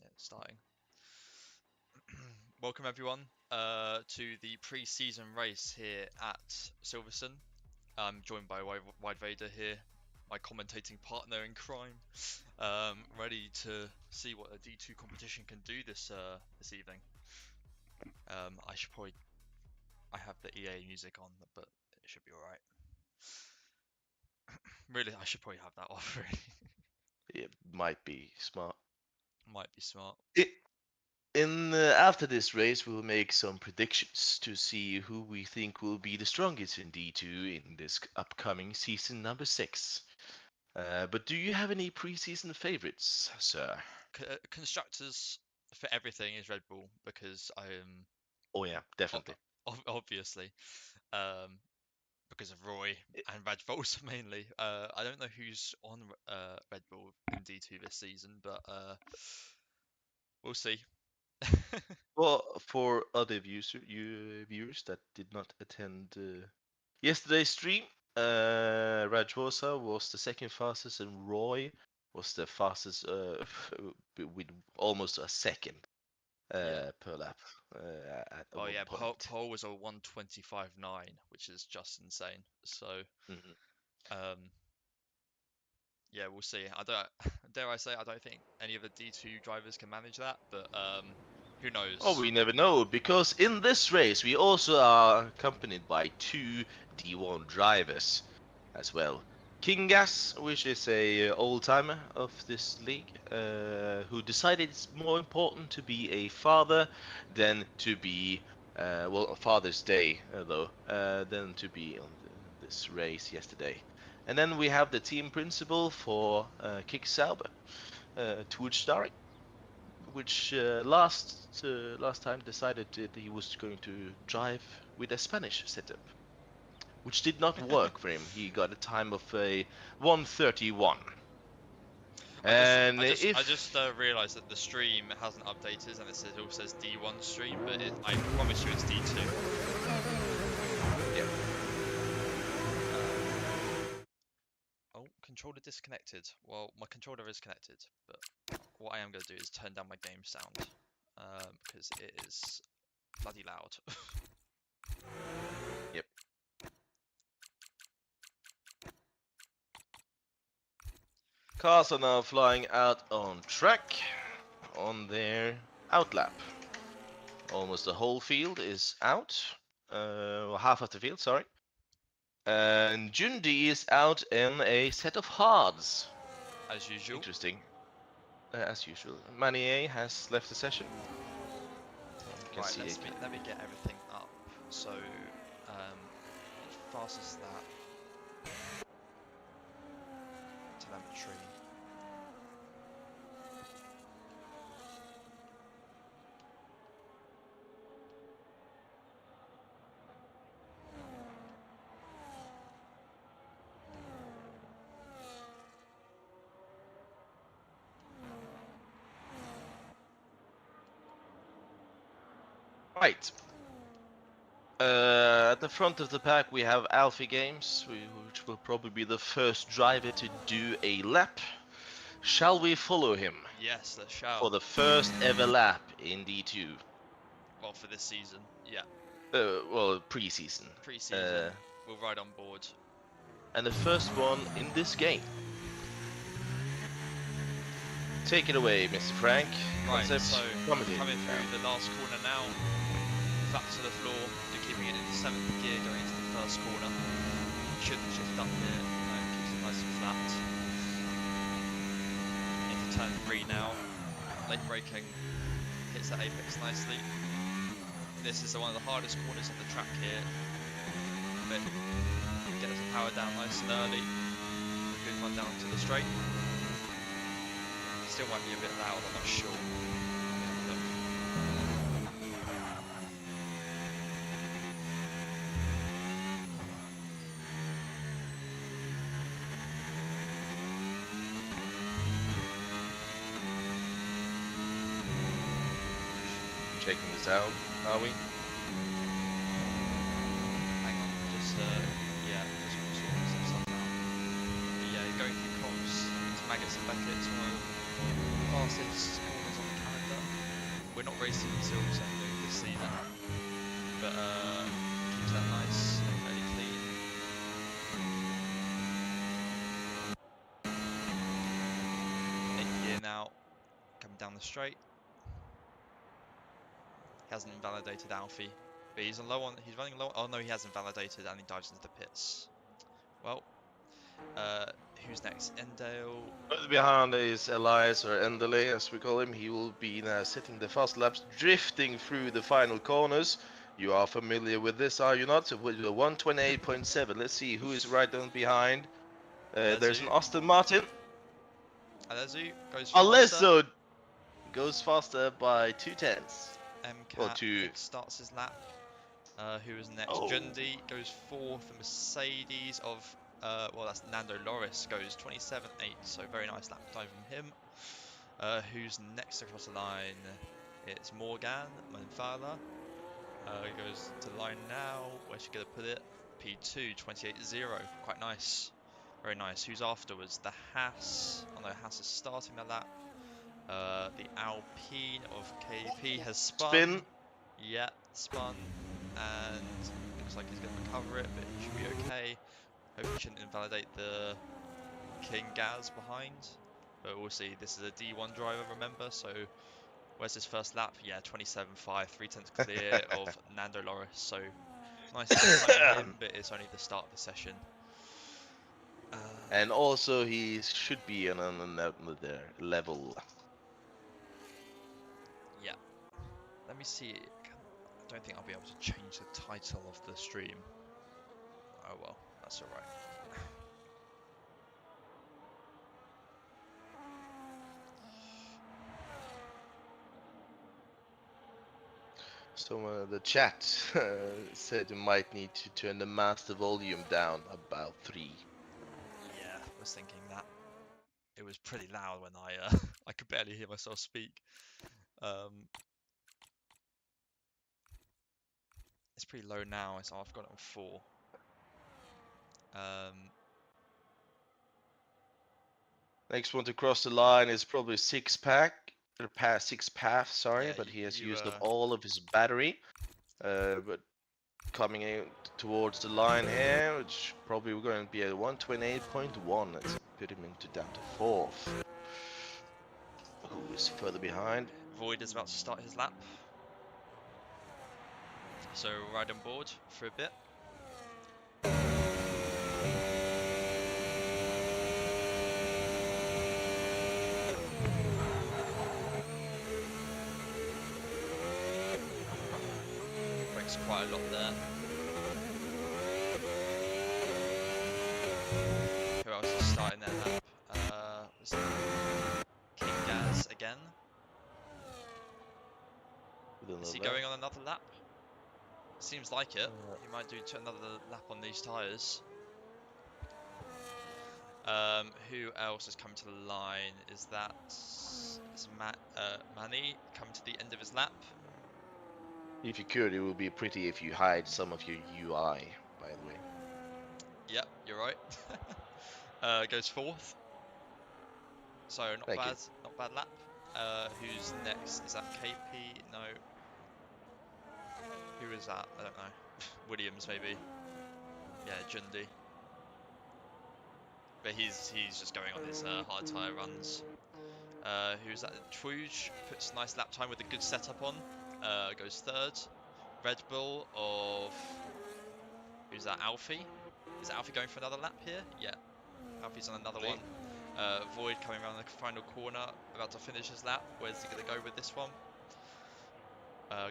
Yeah, starting. Welcome everyone to the pre-season race here at Silverstone. I'm joined by Wide Vader here, my commentating partner in crime. Ready to see what a D2 competition can do this evening. I have the EA music on, but it should be all right. Really, I should probably have that off. Really, It might be smart. might be smart. After this race, we'll make some predictions to see who we think will be the strongest in D2 in this upcoming season number 6. But do you have any preseason favorites, sir? Constructors for everything is Red Bull because Oh yeah, definitely. obviously. Um, because of Roy and Raj Volta mainly. I don't know who's on Red Bull in D2 this season, but we'll see. Well, for other viewers that did not attend yesterday's stream, Rajvosa was the second fastest, and Roy was the fastest with almost a second Yeah. per lap at Oh one yeah, point. Pole was a 1:25.9, which is just insane. So Mhm. um, yeah, we'll see. I don't dare I say I don't think any of the D2 drivers can manage that, but who Oh, knows? we never know, because in this race we also are accompanied by two D1 drivers as well. King Gas, which is a old timer of this league, who decided it's more important to be a father than to be, well, Father's Day though, than to be on this race yesterday. And then we have the team principal for Kick Sauber, Twitch which last time decided that he was going to drive with a Spanish setup, which did not work for him. He got a time of a 1:31. I just, And I just, I if just realised that the stream hasn't updated, and it all says D1 stream, but I promise you it's D2. yeah, Oh, controller disconnected. Well, my controller is connected, but what I am going to do is turn down my game sound because it is bloody loud. yep, cars are now flying out on track on their outlap. Almost the whole field is out. Well, half of the field, sorry. And Jundi is out in a set of hards. As usual. Interesting. As usual. Manier has left the session. You can Right, see it. let me get everything up. So, as fast as that telemetry. Right. At the front of the pack, we have Alfie Games, which will probably be the first driver to do a lap. Shall we follow him Yes, the for shell. the first ever lap in D2? Well, for this season, yeah. Well, pre-season. Pre-season, Uh, we'll ride on board. and the first one in this game. Take it away, Mr. Frank. Right, Concept so coming coming through the last corner now. Flat to the floor. You're keeping it in 7th gear going into the first corner. Shouldn't shift up here. Keeps it nice and flat. Into turn 3 now. Late braking. Hits that apex nicely. This is one of the hardest corners on the track here. But get the power down nice and early. Good one down to the straight. Still might be a bit loud, I'm not sure. Checking this out, are we? Hang on, just yeah, just want to sort some stuff out. But yeah, going through comps, it's Maggots and Beckett's one of the fastest corners on the we're not racing in Silverstone this season, but keeps that nice and fairly clean. 8th gear now, coming down the straight. He hasn't invalidated Alfie, but he's running low. Oh no, he hasn't validated, and he dives into the pits. Well, who's next? Endale. Behind is Elias, or Endele as we call him. He will be now setting the fast laps, drifting through the final corners. You are familiar with this, are you not? With the 128.7. Let's see who is right on behind. There's an Aston Martin. Alezu goes faster. Alesso goes faster by 2/10. MCAT kick-starts his lap. Who is next? Jundi goes 4th. The Mercedes of, well, that's Nando Loris, goes 27.8, so very nice lap time from him. Who's next across the line? It's Morgan Manfala. Goes to the line now. Where's she going to put it? P2, 28.0. Quite nice. Very nice. Who's afterwards? The Haas. Oh no, Haas is starting the lap. The Alpine of KP has spun. Yeah, spun. And looks like he's going to recover it, but it should be okay. Hope he shouldn't invalidate the King Gaz behind. But we'll see. This is a D1 driver, remember, so where's his first lap? Yeah, 27.5, 3/10 clear of Nando Loris. So nice lap time for him, but it's only the start of the session. And also he should be on another level. Yeah. Let me see. I don't think I'll be able to change the title of the stream. Oh well, that's alright. So the chat said you might need to turn the master volume down about 3. Yeah, I was thinking that. It was pretty loud when I I could barely hear myself speak. It's pretty low now, so I've got it on 4. Next one to cross the line is probably 6-pack, or past 6-path, sorry, Yeah, but he has used up all of his battery. But coming in towards the line here, which probably we're going to be at 128.1. Let's put him into down to 4th. Who is further behind? Void is about to start his lap. So ride on board for a bit. Brakes quite a lot there. Who else is starting their lap? Was it King Gaz again? Is he going on another lap? Seems like it. He might do another lap on these tyres. Who else has come to the line? Is Manny come to the end of his lap? If you could, it would be pretty if you hide some of your UI, by the way. Yep, you're right. Goes 4th. So not bad lap. Who's next? Is that KP? No. Who is that? I don't know. Williams maybe. Yeah, Jundi. But he's just going on his hard tyre runs. Who's that? Truge puts a nice lap time with a good setup on. Goes 3rd. Red Bull of... Who's that? Alfie? Is Alfie going for another lap here? Yeah. Alfie's on another one. Void coming around the final corner, about to finish his lap. Where's he going to go with this one?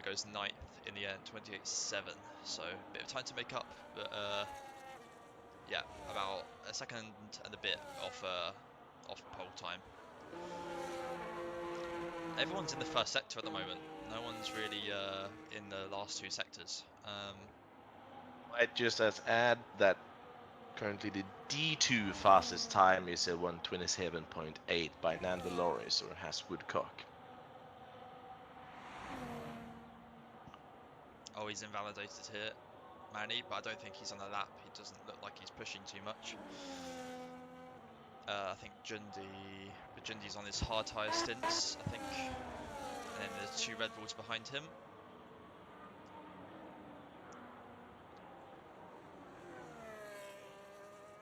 Goes 9th in the end, 28.7. So a bit of time to make up, but yeah, about a second and a bit off pole time. Everyone's in the first sector at the moment. No one's really in the last 2 sectors. Might just add that currently the D2 fastest time is at 127.8 by Nando Loris or Has Woodcock. Oh, he's invalidated here, Manny, but I don't think he's on a lap. He doesn't look like he's pushing too much. I think Jundi's on his hard tyre stints, I think. And then there's 2 Red Bulls behind him.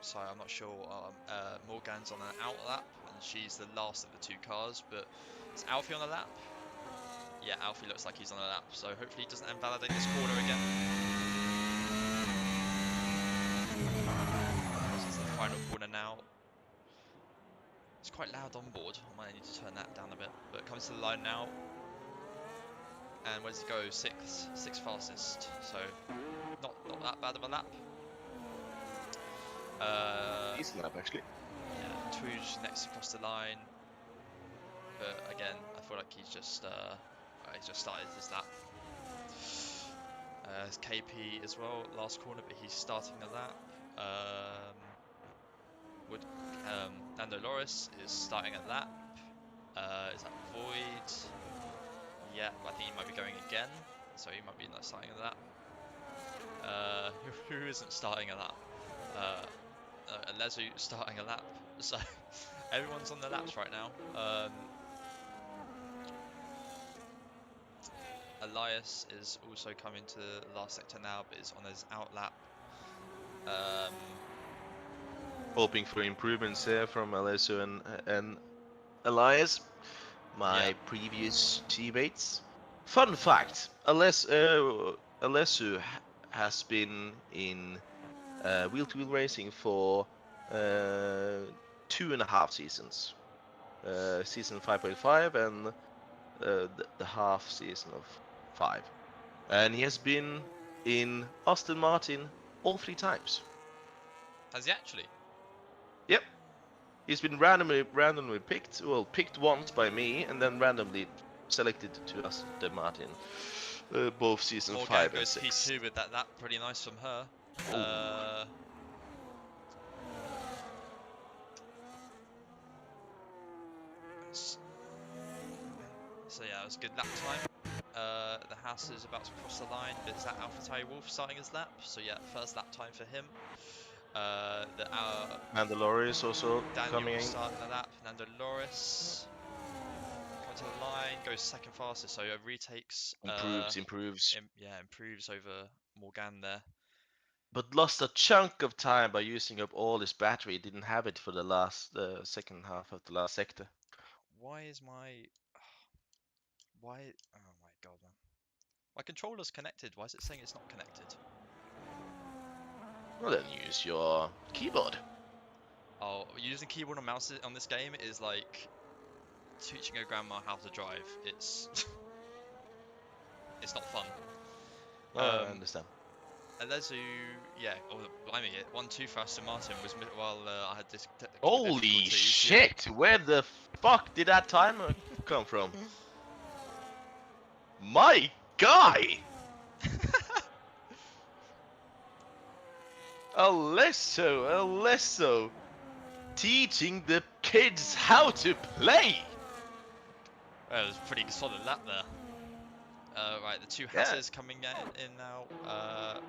So I'm not sure. Morgan's on an out lap, and she's the last of the 2 cars. But is Alfie on a lap? Yeah, Alfie looks like he's on a lap. So hopefully he doesn't invalidate this corner again. This is the final corner now. It's quite loud on board. I might need to turn that down a bit. But it comes to the line now. And where does he go? 6th fastest. So not that bad of a lap. Decent lap actually. Yeah, Twooge next across the line. But again, I feel like he's just started his lap. There's KP as well, last corner, but he's starting the lap. Nando Loris is starting a lap. Is that Void? Yeah, I think he might be going again, so he might be not starting a lap. Who isn't starting a lap? Alezu starting a lap. So everyone's on the laps right now. Elias is also coming to the last sector now, but is on his out lap. Hoping for improvements here from Alesu and Elias, my previous teammates. Fun fact: Alesu has been in wheel-to-wheel racing for 2.5 seasons. Season 5.5 and the half season of 5. And he has been in Aston Martin all 3 times. Has he actually? Yep. He's been randomly picked. Well, picked once by me, and then randomly selected to Aston Martin. Both season Morgan 5 and goes 6. P2 with that lap. Pretty nice from her. So yeah, it was a good lap time. The Haas is about to cross the line, but is that AlphaTauri Wolf starting his lap? So yeah, first lap time for him. Mandalorian is also Daniel coming in. starting the lap. Nando Loris coming to the line, goes 2nd fastest, so retakes. Improves. Improves over Morgan there. But lost a chunk of time by using up all his battery. Didn't have it for the second half of the last sector. Why is my... Why... Oh my god, man. My controller's connected. Why is it saying it's not connected? Well, then use your keyboard. Oh, using keyboard and mouse on this game is like teaching a grandma how to drive. It's it's not fun. I understand. Alezu, yeah, blimey, it 1-2 for Aston Martin was while I had this technical Holy difficulties. shit! Yeah. Where the fuck did that time come from? My guy! Alesso, teaching the kids how to play. Well, it was a pretty solid lap there. Right, the 2 Hasses coming in now.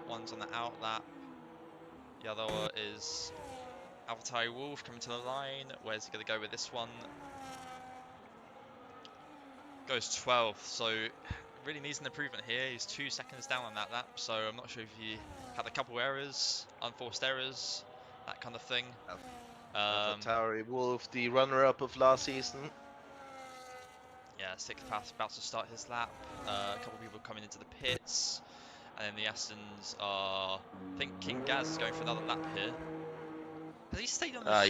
One's on the out lap. The other is AlphaTauri Wolf coming to the line. Where's he going to go with this one? Goes 12th, so really needs an improvement here. He's 2 seconds down on that lap, so I'm not sure if he had a couple errors, unforced errors, that kind of thing. AlphaTauri Wolf, the runner-up of last season. Yeah, 6th pass about to start his lap. A couple of people coming into the pits, and then the Astons are. I think King Gaz is going for another lap here. Has he stayed on this?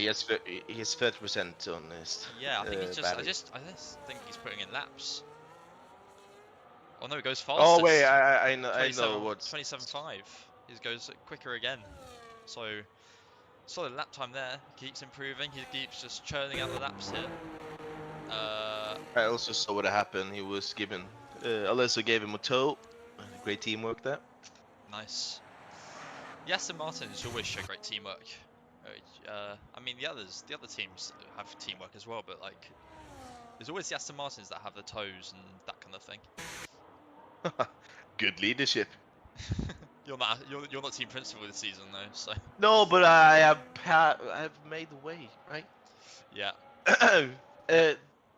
He has 30% on his. Yeah, I think he's just. battery. I just think he's putting in laps. Oh no, he goes fastest. Oh wait, I know what's 27.5. He goes quicker again. So solid lap time there. He keeps improving. He keeps just churning out the laps here. I also saw what happened. He was given. Alesso gave him a tow. Great teamwork there. Nice. The Aston Martins always show great teamwork. I mean, the other teams have teamwork as well, but like, there's always the Aston Martins that have the tows and that kind of thing. Good leadership. You're not team principal this season though, so. No, but I have made the way, right? Yeah.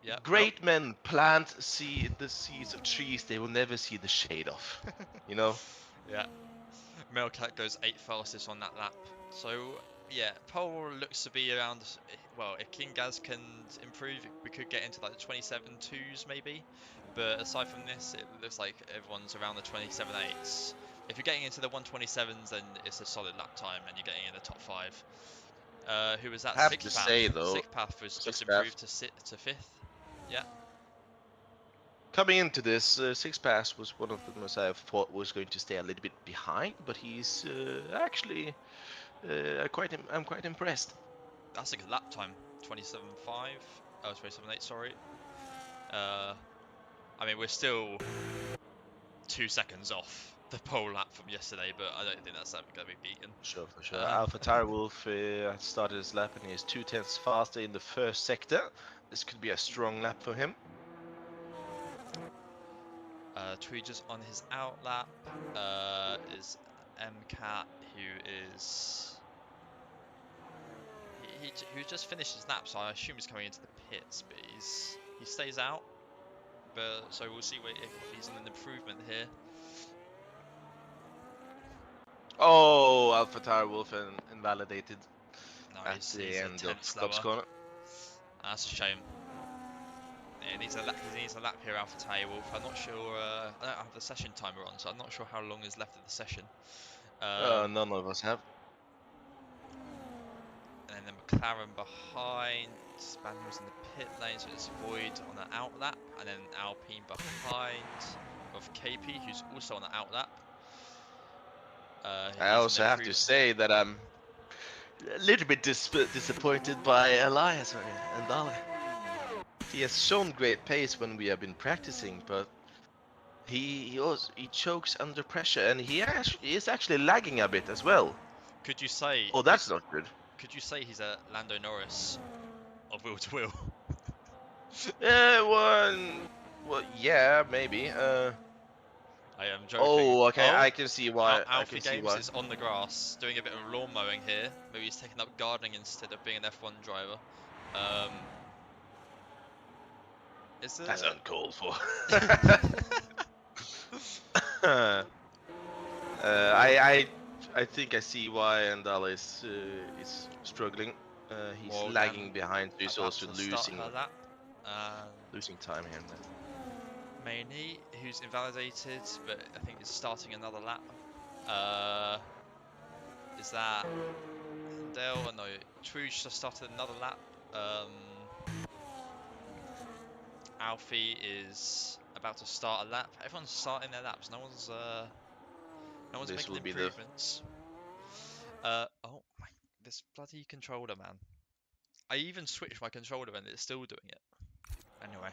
Yeah. Oh. Great men plant the seeds of trees they will never see the shade of. You know? Yeah. Melcat goes 8th fastest on that lap. So yeah, pole looks to be around. Well, if King Gaz can improve, we could get into like the 27.2s maybe. But aside from this, it looks like everyone's around the 27.8s. If you're getting into the 127s, then it's a solid lap time, and you're getting in the top five. Who was that? Have to Sixth say path. though, Sixth path was just sixth path. improved to fifth. Yeah. Coming into this, Six Pass was one of the ones I thought was going to stay a little bit behind, but he's actually I'm quite impressed. That's a good lap time. 27.5. Oh, 27.8. Sorry. Uh, I mean, we're still 2 seconds off the pole lap from yesterday, but I don't think that's ever going to be beaten. Sure, for sure. Um, Alpha Wolf started his lap and he's 2 tenths faster in the first sector. This could be a strong lap for him. Tweeger's on his out lap. Is MCAT, who is who just finished his lap, so I assume he's coming into the pits, but he stays out. But so we'll see if he's an improvement here. Oh, Alpha Wolf invalidated No, at the he's a end of tenth Club's slower. corner. That's a shame. Yeah, he needs a lap here, Alpha Wolf. I'm not sure. I don't have the session timer on, so I'm not sure how long is left of the session. None of us have. And then the McLaren behind. Spaniel's in the pit lane, so it's Void on the out lap, and then Alpine behind of KP, who's also on the out lap. I also have to say that I'm a little bit disappointed by Elias and Dali. He has shown great pace when we have been practicing, but he chokes under pressure, and he is actually lagging a bit as well. Could you say? Oh, that's not good. Could you say he's a Lando Norris of wheel to wheel? Well, yeah, maybe. I am joking. Oh, okay, Oh, I can see why. Alfie Games is on the grass, doing a bit of lawn mowing here. Maybe he's taking up gardening instead of being an F1 driver. That's uncalled for. I think I see why Andala is struggling. He's Morgan lagging behind, so he's about also to losing start her lap. time here. Mainey, who's invalidated, but I think is starting another lap. Is that Dale? No, Truge just started another lap. Alfie is about to start a lap. Everyone's starting their laps. No one's making improvements. Oh my, this bloody controller, man. I even switched my controller and it's still doing it. Anyway.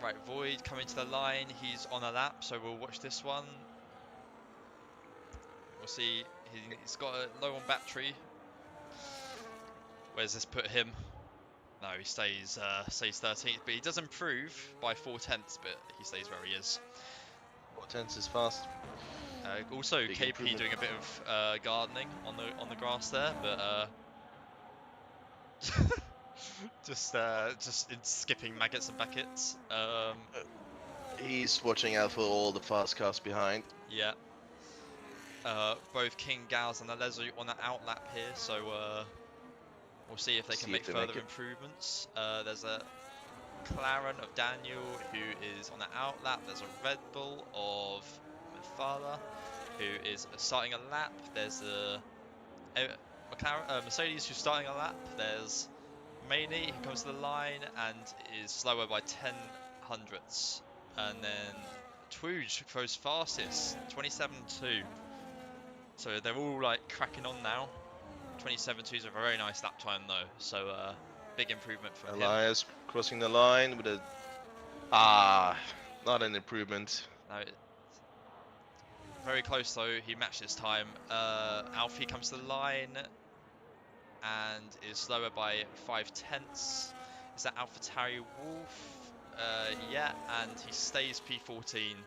Right, Void coming to the line. He's on a lap, so we'll watch this one. We'll see. He's got a low on battery. Where's this put him? No, he stays 13th, but he does improve by 4/10, but he stays where he is. 4/10 is fast. Also, Big KP improvement. doing a bit of gardening on the grass there, but just skipping maggots and buckets. He's watching out for all the fast cars behind. Yeah. Both King Gals and Alezo on the out lap here, so we'll see if they can make further improvements. There's a McLaren of Daniel who is on the out lap. There's a Red Bull of Mufala who is starting a lap. There's a Mercedes who's starting a lap. There's Maney who comes to the line and is slower by 10 hundredths. And then Twooge goes fastest, 27.2. So they're all like cracking on now. 27.2 is a very nice lap time though, so big improvement from Elias him. crossing the line with a not an improvement. No, very close though. He matched his time. Alfie comes to the line and is slower by 5/10. Is that AlphaTauri Wolf? Yeah, and he stays P14.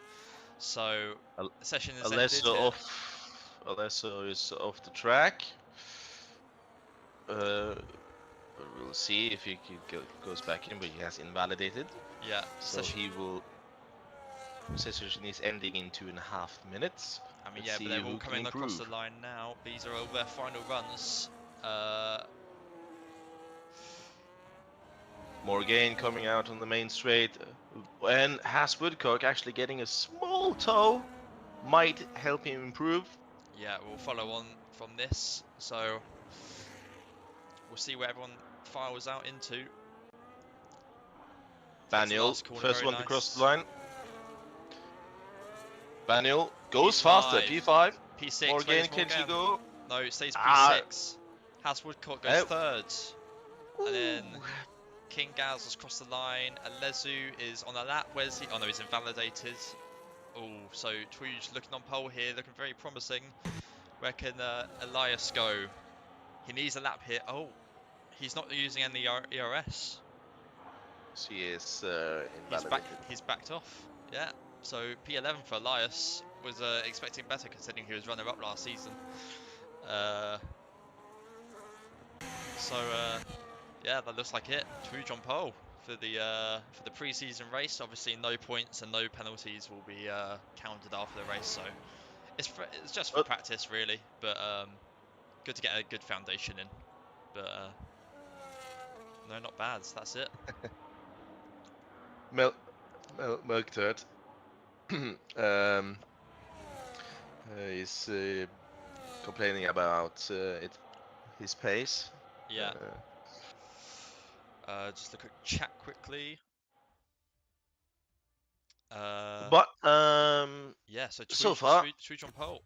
So the session is ended. Alesso is off the track. But we'll see if he goes back in, but he has invalidated. Yeah, So he will. Session is ending in 2.5 minutes. I mean, Let's yeah, but see they're all who can coming across the improve. line now. These are all their final runs. Morgaine coming out on the main straight, and has Woodcock actually getting a small toe might help him improve. Yeah, we'll follow on from this. So we'll see where everyone files out into. Takes the Baniel, last corner, first very one to cross the nice. line. Baniel goes faster, P5. P5. P6, Morgaine, where's can she Morgan? go? No, it stays Ah, P6. Has Woodcock goes oh, third. And then ooh. King Gaz has crossed the line. Alezu is on a lap. Where's he? Oh no, he's invalidated. Oh, so Tweed looking on pole here, looking very promising. Where can Elias go? He needs a lap here. Oh, he's not using any ERS. She is He's back. invalidated. He's backed off. Yeah. So P11 for Elias was expecting better considering he was runner-up last season. Yeah, that looks like it. Tweed on pole for the pre-season race. Obviously, no points and no penalties will be counted after the race. So it's just for But practice, really. But good to get a good foundation in. But no, not bad. That's it. Milk Turd is complaining about his pace. Yeah. Just look at chat quickly. But Yeah. So so far, Tweed on pole.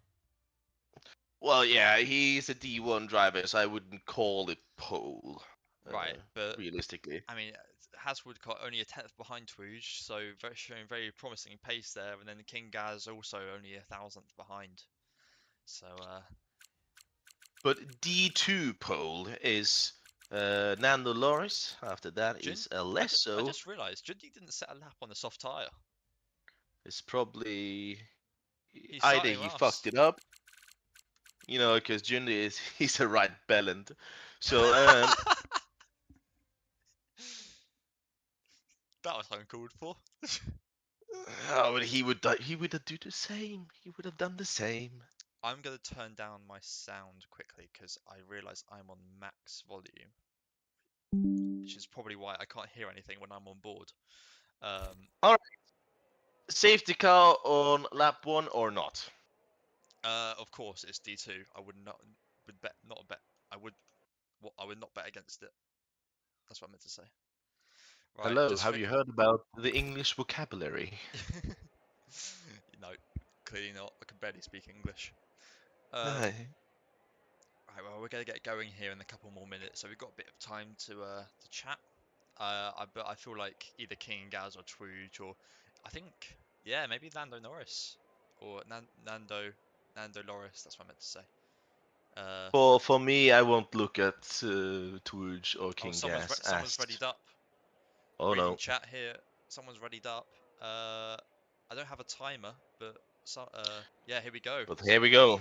well, yeah, he's a D1 driver, so I wouldn't call it pole. Right, but Realistically. I mean, has Woodcock only a 10th behind Twooge, so showing very promising pace there, and then King Gaz also only a 1,000th behind. So But D2 pole is Nando Loris. After that Jun, is I Alesso. just realised Jundy didn't set a lap on the soft tyre. It's probably He's either starting he fucked last. it up, you know, because Jundi is he's a right ballant. So That was uncalled for. oh, but he would do the same. He would have done the same. I'm gonna turn down my sound quickly because I realise I'm on max volume, which is probably why I can't hear anything when I'm on board. All right, safety car on lap 1 or not? Of course it's D2. I would bet not bet. I would I would not bet against it. That's what I meant to say. Right, Hello, just have you heard about the English vocabulary? no, clearly not. I can barely speak English. Aye. Right, well, we're gonna get going here in a couple more minutes, so we've got a bit of time to chat. But I feel like either King Gaz or Twooge, or I think maybe Lando Norris or Nando Loris. That's what I meant to say. Uh, For me, I won't look at Twooge or oh, King Gas someone's as. readied up. Oh Reading no. chat here. Someone's readied up. I don't have a timer, but yeah, here we go. But here we go.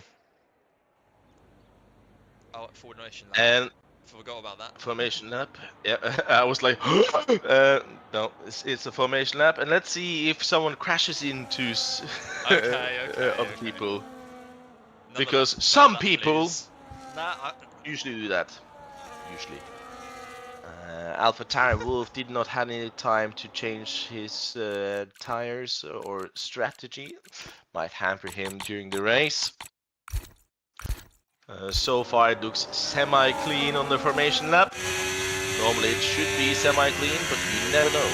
Oh, formation lap. And Forgot about that. formation lap. Yeah, I was like, no, it's a formation lap, and let's see if someone crashes into Okay. other people, None because of some that, people please. Nah, usually do that. Usually, Alpha Tire Wolf did not have any time to change his tires or strategy. Might hamper him during the race. So far it looks semi-clean on the formation lap. Normally it should be semi-clean, but you never know.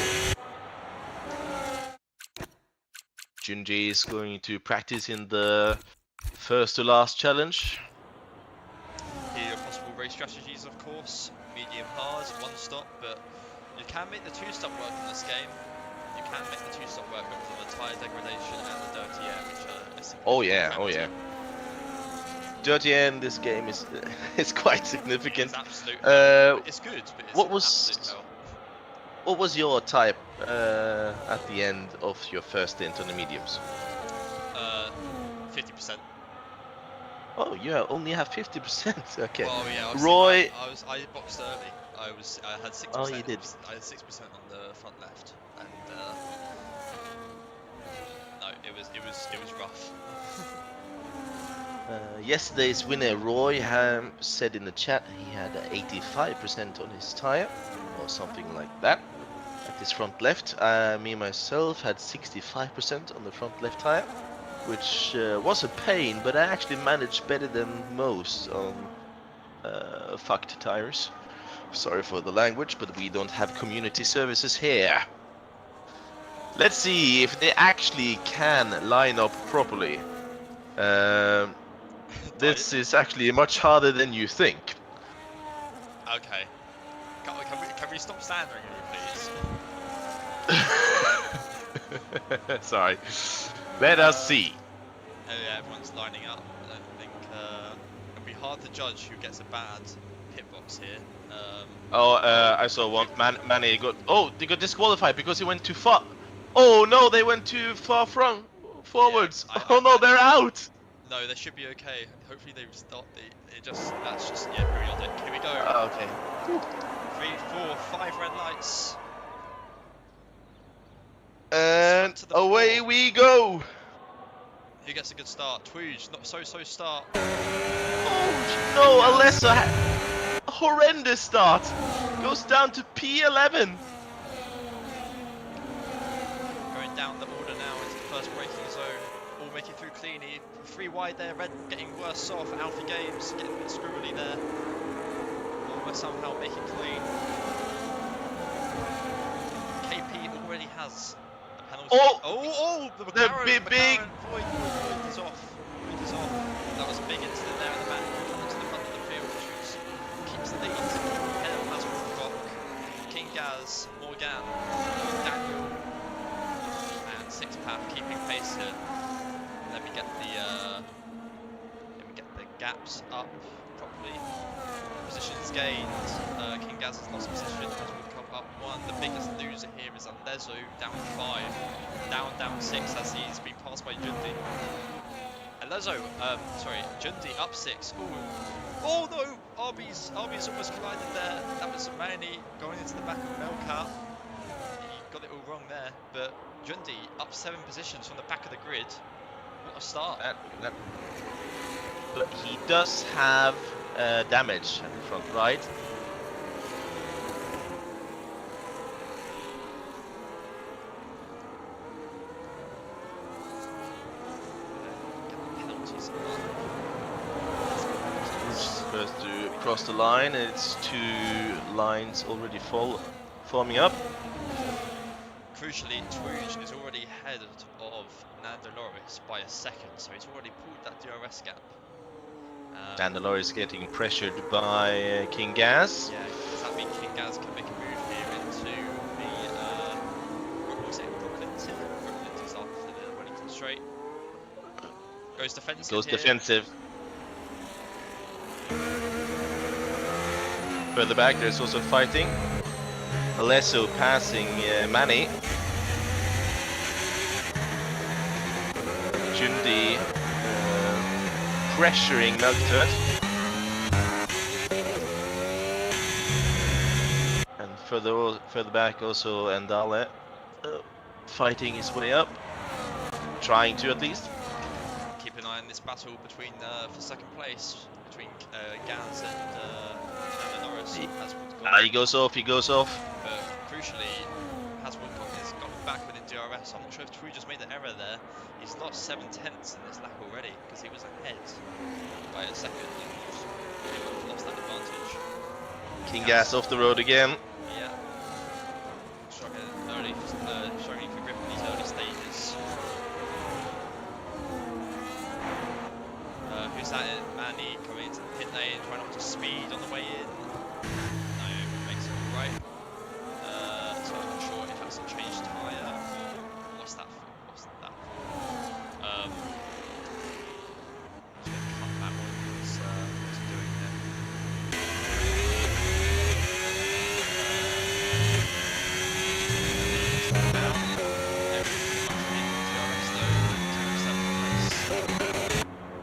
Junji is going to practice in the first to last challenge. here are possible race strategies, of course. Medium hard, one stop, but you can make the two-stop work in this game. You can make the two-stop work because of the tyre degradation and the dirty air, which are a significant Oh yeah, penalty. oh yeah. Dirty air in this game is it's quite significant. It's absolute hell. It's good, but it's absolute hell. What was your type at the end of your first stint on the mediums? 50%. Oh, you only have 50%. Okay. Well, yeah, Roy. I boxed early. I had 6%. Oh, you did. I had 6% on the front left, and no, it was rough. Yesterday's winner, Roy, said in the chat he had 85% on his tire, or something like that, at his front left. Me myself had 65% on the front left tire, which was a pain, but I actually managed better than most on fucked tires. Sorry for the language, but we don't have community services here. Let's see if they actually can line up properly. This is actually much harder than you think. Okay. Can we stop slandering me, please? Sorry. Let us see. Oh yeah, everyone's lining up. I don't think it'll be hard to judge who gets a bad hitbox here. I saw one. Manny got. Oh, they got disqualified because he went too far. Oh no, they went too far forwards. Yeah, Oh no, they're out. No, they should be okay. Hopefully they start that's just periodic. Here we go. Okay. 3, 4, 5 red lights. And to the away floor. we go. Who gets a good start? Twooge, not so start. Oh no, Alessa had a horrendous start. Goes down to P11. Going down the order now into the first braking zone. All making through cleanly. 3 wide there. Red getting worse off. Alpha Games getting a bit squirrely there. Almost somehow making clean. KP already has a penalty. Oh, the McLaren, big. Void is off. Void is off. That was a big incident there in the back. Coming to the front of the field, which keeps the lead. Ahead of Hasbrook, King Gaz, Morgan, Daniel, and Sixpack keeping pace here. Let me get the gaps up properly. Positions gained. King Gaz has lost position. Hasbrook up 1. The biggest loser here is Alezo, down 5. Down 6 as he's been passed by Jundi. Alezo, Jundi up 6. Oh no! Arby's almost collided there. That was Manny going into the back of Melcat. He got it all wrong there, but Jundi up 7 positions from the back of the grid. What a start. But he does have damage at the front right. First to cross the line, it's 2 lines already forming up. Crucially, Twooge is already ahead of Nando Loris by a second, so he's already pulled that DRS gap. Nando Loris getting pressured by King Gaz. Yeah, does that mean King Gaz can make a move here into the Brooklynton? Brooklynton is after the Wellington straight. Goes defensive. Defensive. Further back, there's also fighting. Alesso passing Manny. Jundi pressuring Melkturd. And further back also Endale fighting his way up. Trying to at least. Keep an eye on this battle between for second place between Gaz and Norris. He goes off. But crucially, Hasbrook has gotten back within DRS. I'm not sure if True just made an error there. He's lost 7 tenths in this lap already because he was ahead by a second and lost that advantage. King Gaz off the road again. Yeah. Struggling for grip in these early stages. Who's that in? Manny coming into the pit lane, trying not to speed on the way in. No, makes it alright. So I'm not sure if that's a changed tyre or what's that for. Just gonna cut that one. What's he doing there?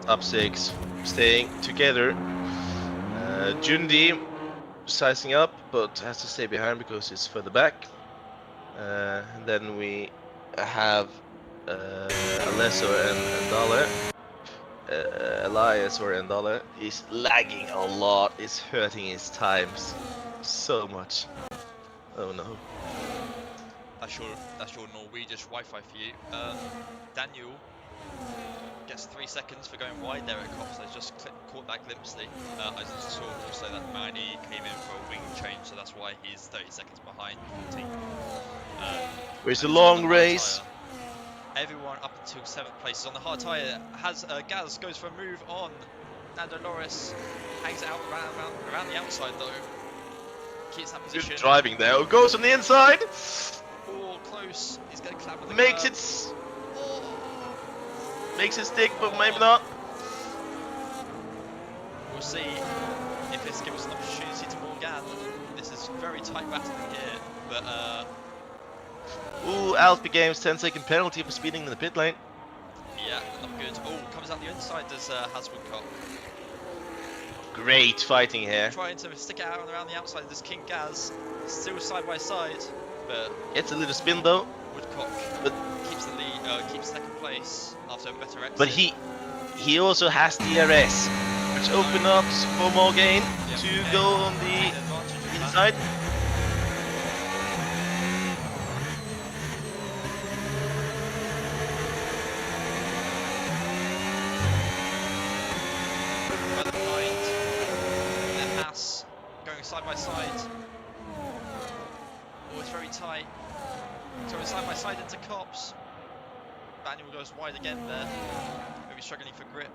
Up 6, staying together. Jundi sizing up, but has to stay behind because it's further back. And then we have Alesso and Dale. Elias or Endala is lagging a lot. It's hurting his times so much. Oh no. That's your Norwegian Wi-Fi for you. Daniel gets 3 seconds for going wide there at Cops. I just caught that glimpsely. I just saw also that Manny came in for a wing change, so that's why he's 30 seconds behind 14. It's a and long on the hard race. tyre, everyone up until 7th place is on the hard tyre. Has Gaz goes for a move on. Nando Norris hangs it out around the outside though. Keeps that position. Good driving there. Oh, goes on the inside. Oh, close. He's going to clamber the Makes curb. it. Makes it stick, but maybe not. We'll see if this gives us an opportunity to Morgan. This is very tight battling here, but Ooh, Alfie Games 10-second penalty for speeding in the pit lane. yeah, not good. Oh, comes out the inside does Haswoodcock. Great fighting here. Trying to stick it out and around the outside. There's King Gaz, still side by side, but Gets a little spin though. Woodcock But keeps the lead, keeps second place after a better exit. But he also has DRS, which opens up for Morgan to go on the inside. Further behind, and then Haas going side by side. Oh, it's very tight. So it's side by side into Cops. Daniel goes wide again there. Maybe struggling for grip.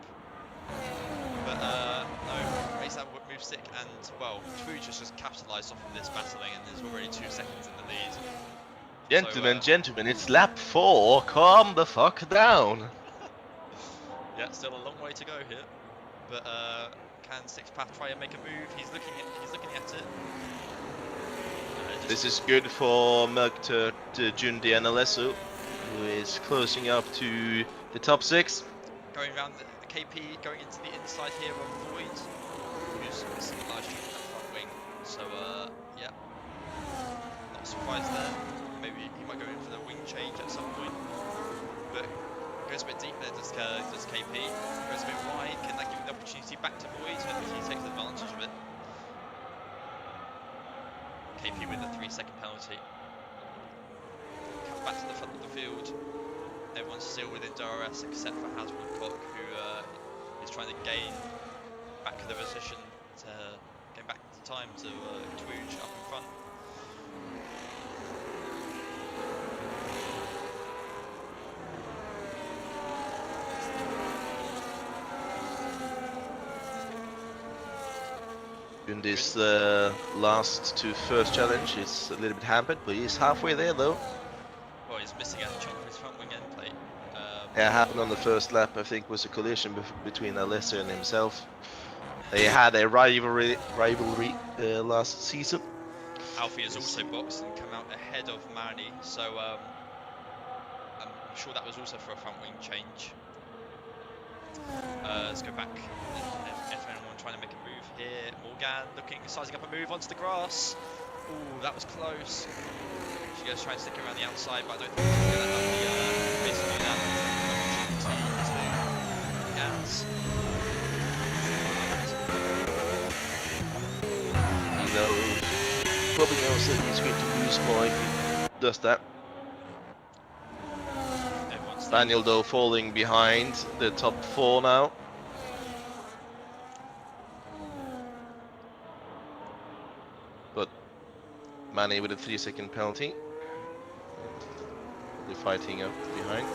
But no, makes that move stick, and well, Twooge has just capitalised off of this battling and is already 2 seconds in the lead. Gentlemen, So, gentlemen, it's lap 4. Calm the fuck down. Yeah, still a long way to go here. But can Sixpath try and make a move? He's looking at it. This is good for Melktur, Jundi and Alesso, who is closing up to the top 6. Going around the KP, going into the inside here of Void, who's missing a large chunk of that front wing. So yeah, not surprised there. Maybe he might go in for the wing change at some point. But goes a bit deep there, does KP. Goes a bit wide, can that give him the opportunity back to Void? And he takes advantage of it. KP with a 3-second penalty. Comes back to the front of the field. Everyone's still within DRS except for Has Woodcock, who is trying to gain back the position, gain back the time to Twooge up in front. In this last to first challenge, it's a little bit hampered, but he's halfway there though. Well, he's missing out a chunk of his front wing end plate. Yeah, happened on the first lap. I think was a collision between Alessio and himself. They had a rivalry last season. Alfie has also boxed and come out ahead of Manny, so I'm sure that was also for a front wing change. Let's go back. If anyone trying to make a move here, Morgan sizing up a move onto the grass. Ooh, that was close. She goes trying to stick around the outside, but I don't think she's going to have the space to do that. Gaz. He knows, probably knows that he's going to lose more if he does that. Daniel though falling behind the top 4 now. But Manny with a 3-second penalty. They're fighting up behind.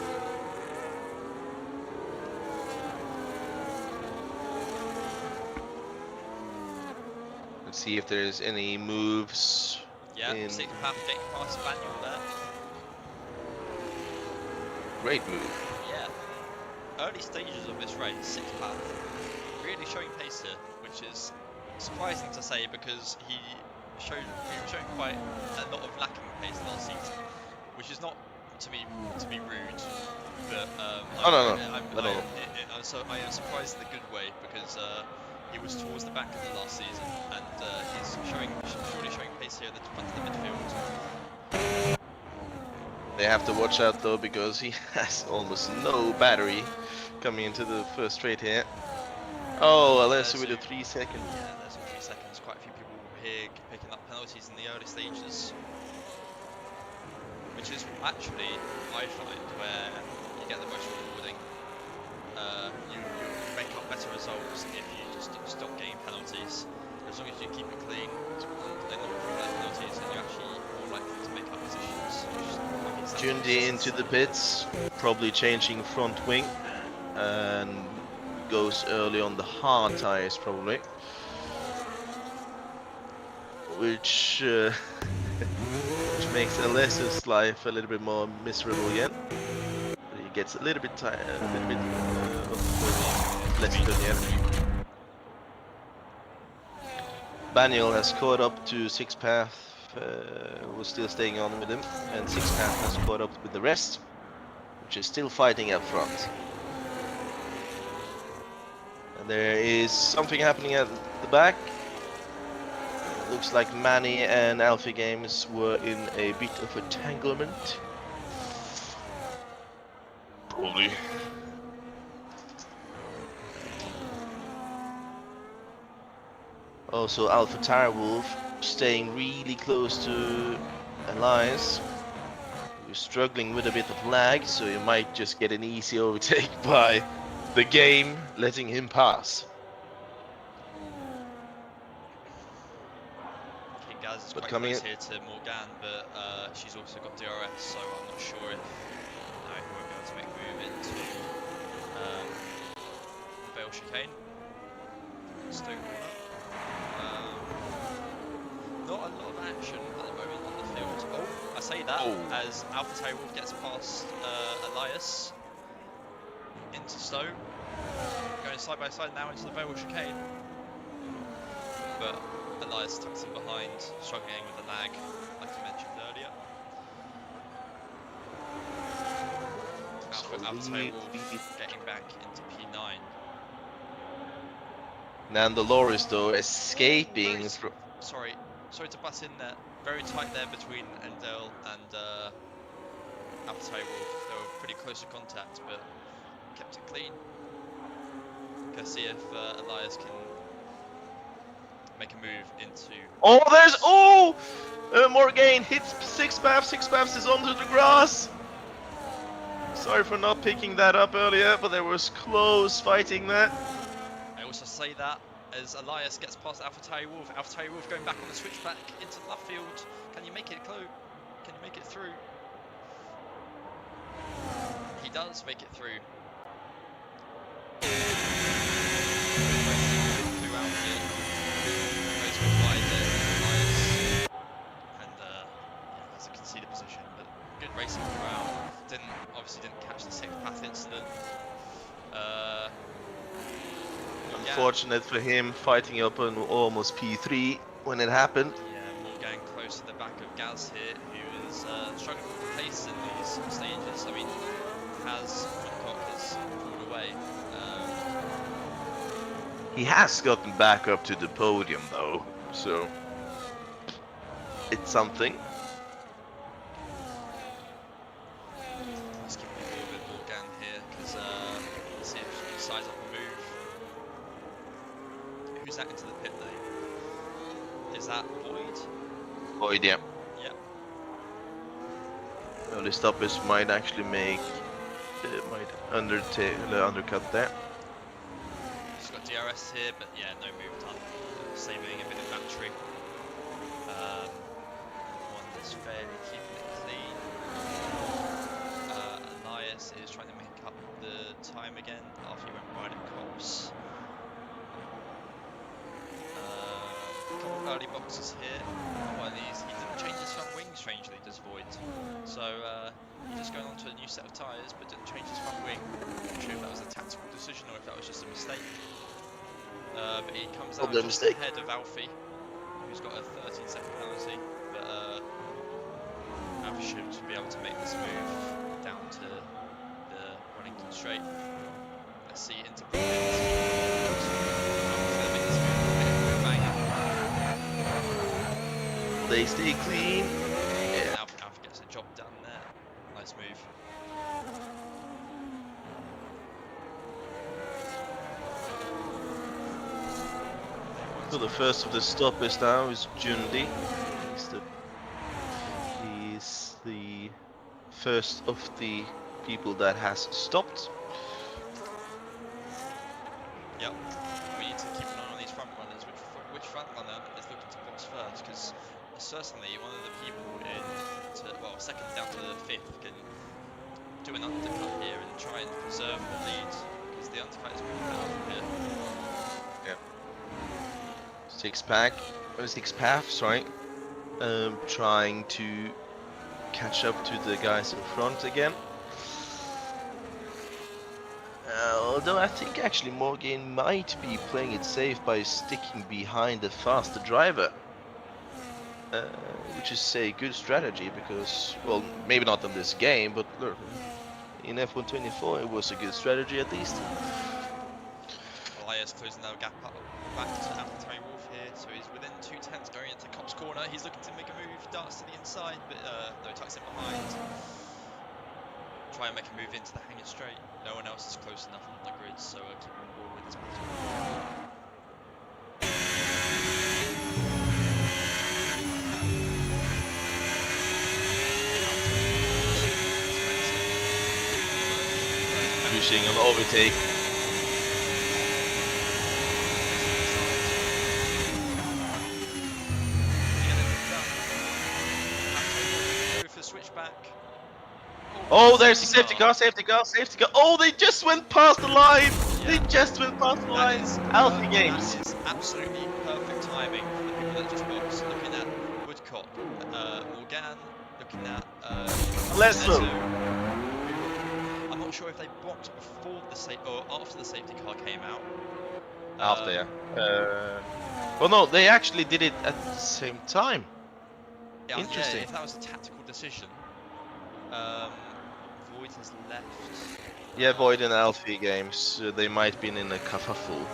Let's see if there's any moves. Yeah, Sixpath getting past Manuel there. Great move. Yeah. Early stages of this race, Sixpath really showing pace here, which is surprising to say because he was showing quite a lot of lacking pace last season, which is not to be rude, but I am surprised in a good way because he was towards the back of the last season, and he's surely showing pace here at the front of the midfield. They have to watch out though, because he has almost no battery coming into the first straight here. Oh, unless with the 3 seconds. Yeah, there's 3 seconds. Quite a few people here picking up penalties in the early stages, which is actually, I find, where you get the most rewarding. You make up better results if you just stop getting penalties. As long as you keep it clean and they're not accumulate penalties, then you're actually more likely to make up positions. Jundi into the pits, probably changing front wing, and goes early on the hard tires probably, which which makes Alessi's life a little bit more miserable again. But he gets a little bit tired, a little bit less than the enemy. Baniel has caught up to Sixpath, was still staying on with him, and Sixpath has caught up with the rest, which is still fighting up front. And there is something happening at the back. Looks like Manny and Alfie Games were in a bit of a tanglement. Probably. Also, Alpha Tirewolf staying really close to Elias, who's struggling with a bit of lag, so you might just get an easy overtake by the game letting him pass. King Gaz is quite close here to Morgan, but she's also got DRS, so I'm not sure if no, he won't be able to make a move into Vale Chicane. Stoke corner. Not a lot of action at the moment on the field. Oh, I say that as Alpha Tailwolf gets past Elias into Stowe, going side by side now into the Vale Chicane. But Elias tucks in behind, struggling with the lag, like you mentioned earlier. Alpha Tailwolf getting back into P9. Nandaloris though escaping from. Sorry to butt in there. Very tight there between Endel and Alpha Tailwolf. They were pretty close to contact, but kept it clean. Gonna see if Elias can make a move into. Oh, there's Morgan hits Sixpath. Sixpath is onto the grass. Sorry for not picking that up earlier, but there was close fighting there. I also say that as Elias gets past Alpha Tailwolf. Alpha Tailwolf going back on the switchback into the left field. Can you make it close? Can you make it through? He does make it through. Throughout here. Goes for wide there, Elias. And yeah, as you can see the position, but good racing throughout. Obviously didn't catch the Sixpath incident. Unfortunate for him, fighting up on almost P3 when it happened. Yeah, Morgan close to the back of Gaz here, who is struggling with the pace in these stages. I mean, Woodcock has pulled away. He has gotten back up to the podium though, so it's something. Let's keep it a little bit Morgan here, because let's see if she decides up a move. Who's that into the pit lane? Is that Void? Void, yeah. Yep. Early stoppers might actually make undercut there. She's got DRS here, but yeah, no move done. Saving a bit of battery. One that's fairly keeping it clean. Elias is trying to make up the time again after he went wide at Cops. Couple early boxes here. Well, he didn't change his front wing, strangely, does Void. So he's just going on to a new set of tyres, but didn't change his front wing. I'm not sure if that was a tactical decision or if that was just a mistake. But he comes out just ahead of Alfie, who's got a 13-second penalty. But Alfie should be able to make this move down to the Wellington straight. Let's see into Alfie's going to make They stay clean. Yeah. Alf gets a job done there. Nice move. So the first of the stoppers now is Jundi. He's the first of the people that has stopped. Yep. We need to keep an eye on these front runners. Which front runner is looking to box first? Because certainly one of the people second down to the fifth can do an undercut here and try and preserve the lead. Because the undercut is pretty powerful here. Yeah. Six path, sorry. Trying to catch up to the guys in front again. Although I think actually Morgan might be playing it safe by sticking behind the faster driver. Which is a good strategy because, well, maybe not in this game, but look, in F124 it was a good strategy at least. Elias closing that gap up back to Terry Wolf here, so he's within 2/10 going into Cop's corner. He's looking to make a move, darts to the inside, but no, tucks in behind. Try and make a move into the hanger straight. No one else is close enough on the grid, so keep on board with this battle. Pushing an overtake. Go for switchback. Oh, there's a safety car. Oh, they just went past the line. Yeah. They just went past the line. Alpha Games. That is absolutely perfect timing for the people that just boxed. Looking at Woodcock, Morgan, looking at Lesso. I'm not sure if they boxed before or after the safety car came out. After, yeah. Well, no, they actually did it at the same time. Yeah, Interesting. Yeah, if that was a tactical decision. Void has left. Yeah, Void and Alfie Games, they might have been in a kerfuffle.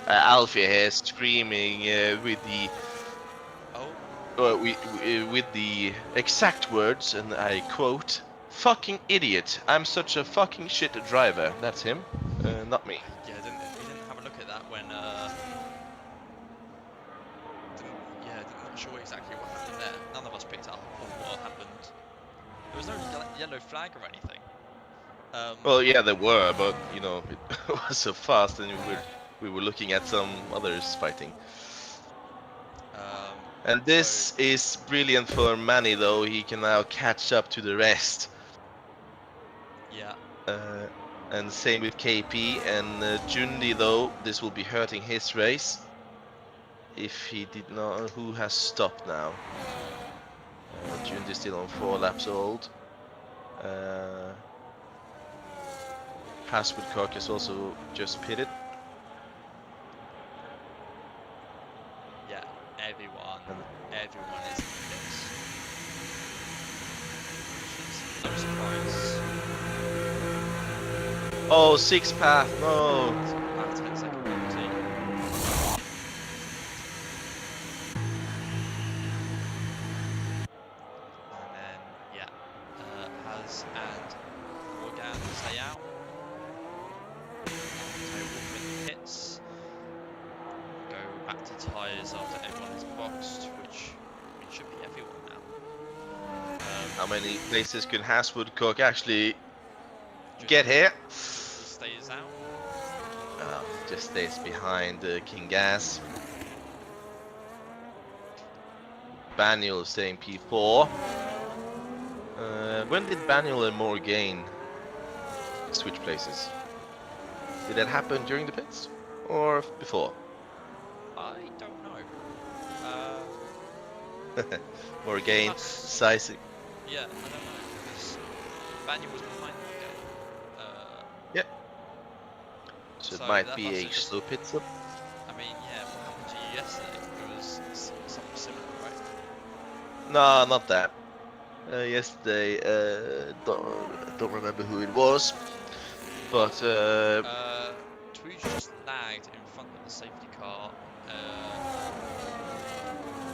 Alfie here screaming with the exact words, and I quote, "Fucking idiot! I'm such a fucking shit driver." That's him, not me. Yeah, we didn't have a look at that when. Not sure exactly what happened there. None of us picked up on what happened. There was no yellow flag or anything. Well, yeah, there were, but you know, it was so fast, and we were looking at some others fighting. And this is brilliant for Manny, though. He can now catch up to the rest. Yeah. And same with KP and Jundi, though. This will be hurting his race. If he did not, who has stopped now? Jundi still on 4 laps old. Woodcock is also just pitted. Yeah, everyone is in this. No surprise. Oh, 6 path, no. About 10-second penalty. And then, yeah, Haz and Morgan stay out. Hits. Go back to tyres after everyone is boxed, which should be everyone now. How many places can Woodcock actually get here? He stays out. Just stays behind King Gas. Baniel staying P4. When did Baniel and Morgan switch places? Did that happen during the pits or before? I don't know. Morgan, sizing. Yeah, I don't know, because Banya was behind Morgan. Yep. So it might be a slow pit stop. I mean, yeah, what happened to you yesterday? It was something similar, right? No, not that. Yesterday, don't remember who it was, but Tweed just lagged in front of the safety car,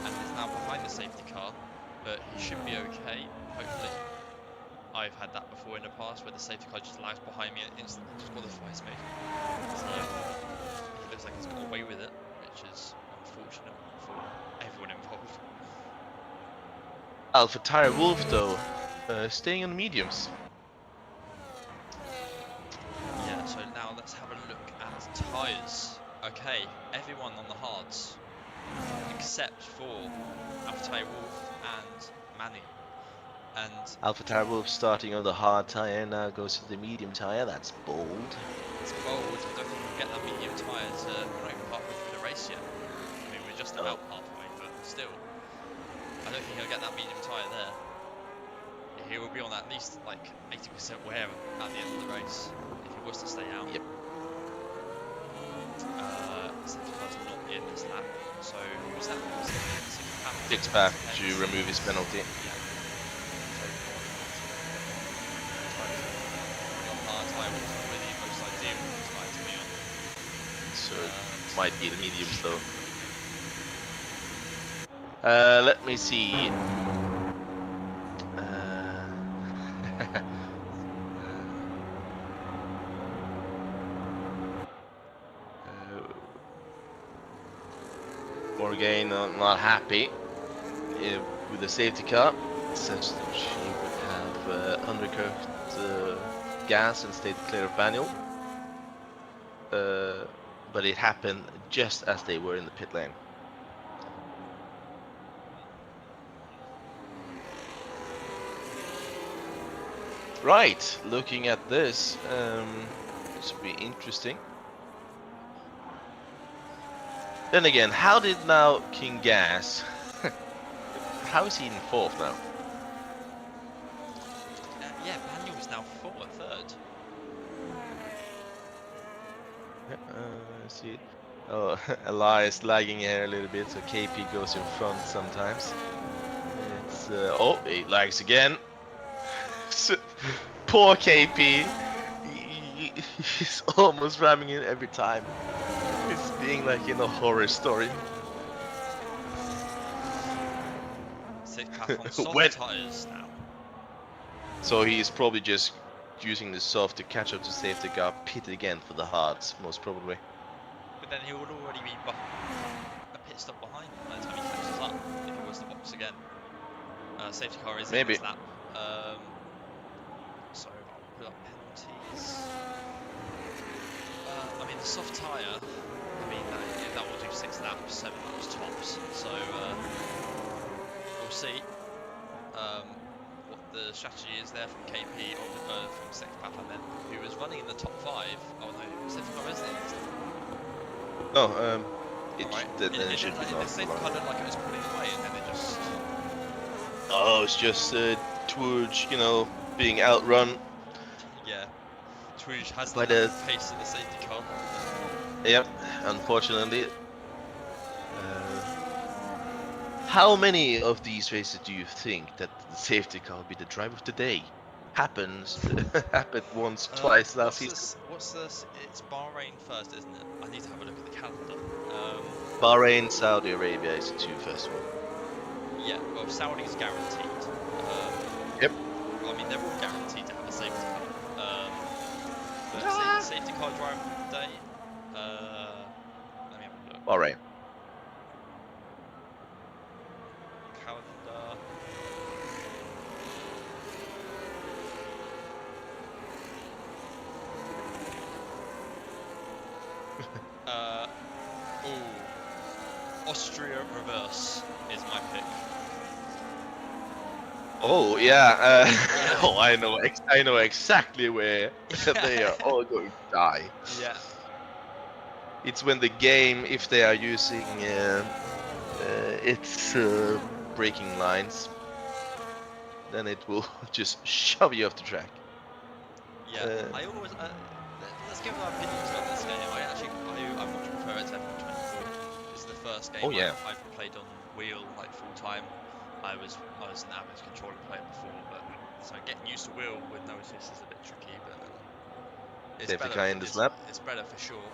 and is now behind the safety car, but he should be okay, hopefully. I've had that before in the past where the safety car just lags behind me and instantly disqualifies me. So he looks like he's got away with it, which is unfortunate for everyone involved. Alpha Tire Wolf, though, staying on mediums. Yeah, so now let's have a look at tyres. Okay, everyone on the hards, except for Alpha Tire Wolf and Manny. And Alpha Tire Wolf starting on the hard tire, now goes to the medium tire. That's bold. it's bold. I don't think we'll get that medium tyre we're not even halfway through the race yet. I mean, we're just about halfway, but still. I don't think he'll get that medium tyre there. He will be on at least like 80% wear at the end of the race if he was to stay out. Yep. Safety car's not in this lap, so who was that? Was it Six path to remove his penalty. Yeah. So it might be the mediums though. Let me see. Morgan not happy with the safety car, since she would have undercooked gas and stayed clear of manual. But it happened just as they were in the pit lane. Right, looking at this, this will be interesting. Then again, how did now King Gas? How is he in fourth now? Yeah, Manuel's now third. See. Oh, Elias lagging here a little bit, so KP goes in front sometimes. It's oh, he lags again. Poor KP. He's almost ramming in every time. It's being like in a horror story. Sixth path on soft tyres now. So he's probably just using the soft to catch up to safety car, pit again for the hards, most probably. But then he would already be a pit stop behind by the time he catches up if he was to box again. Safety car is in this lap. So I'll put up penalties. I mean the soft tyre, I mean that will do 6 laps, 7 laps tops. So we'll see what the strategy is there from KP or from sixth path, and then who was running in the top 5. Oh no, safety car isn't in this lap. No, it should be not. The safety car looked like it was pulling away, and then it just. Oh, it's just towards, you know, being outrun. Yeah, Twooge has by the pace of the safety car. Yep, unfortunately. How many of these races do you think that the safety car will be the driver of the day? Happened once, twice last season. What's this? It's Bahrain first, isn't it? I need to have a look at the calendar. Bahrain, Saudi Arabia is the 2 first one. Yeah, well, Saudi's guaranteed. Yep. Well, I mean, they're all guaranteed to have a safety car. But safety car driver of the day. Let me have a look. Bahrain. Calendar. Austria reverse is my pick. Oh yeah. Oh, I know exactly where they are all going to die. Yeah. It's when the game, if they are using its braking lines, then it will just shove you off the track. Yeah. I always let's give our opinions about this game. I much prefer it to F124. This is the first game I've played on wheel like full time. I was an average controller player before, but so getting used to wheel with no assist is a bit tricky. But it's better. It's better for sure.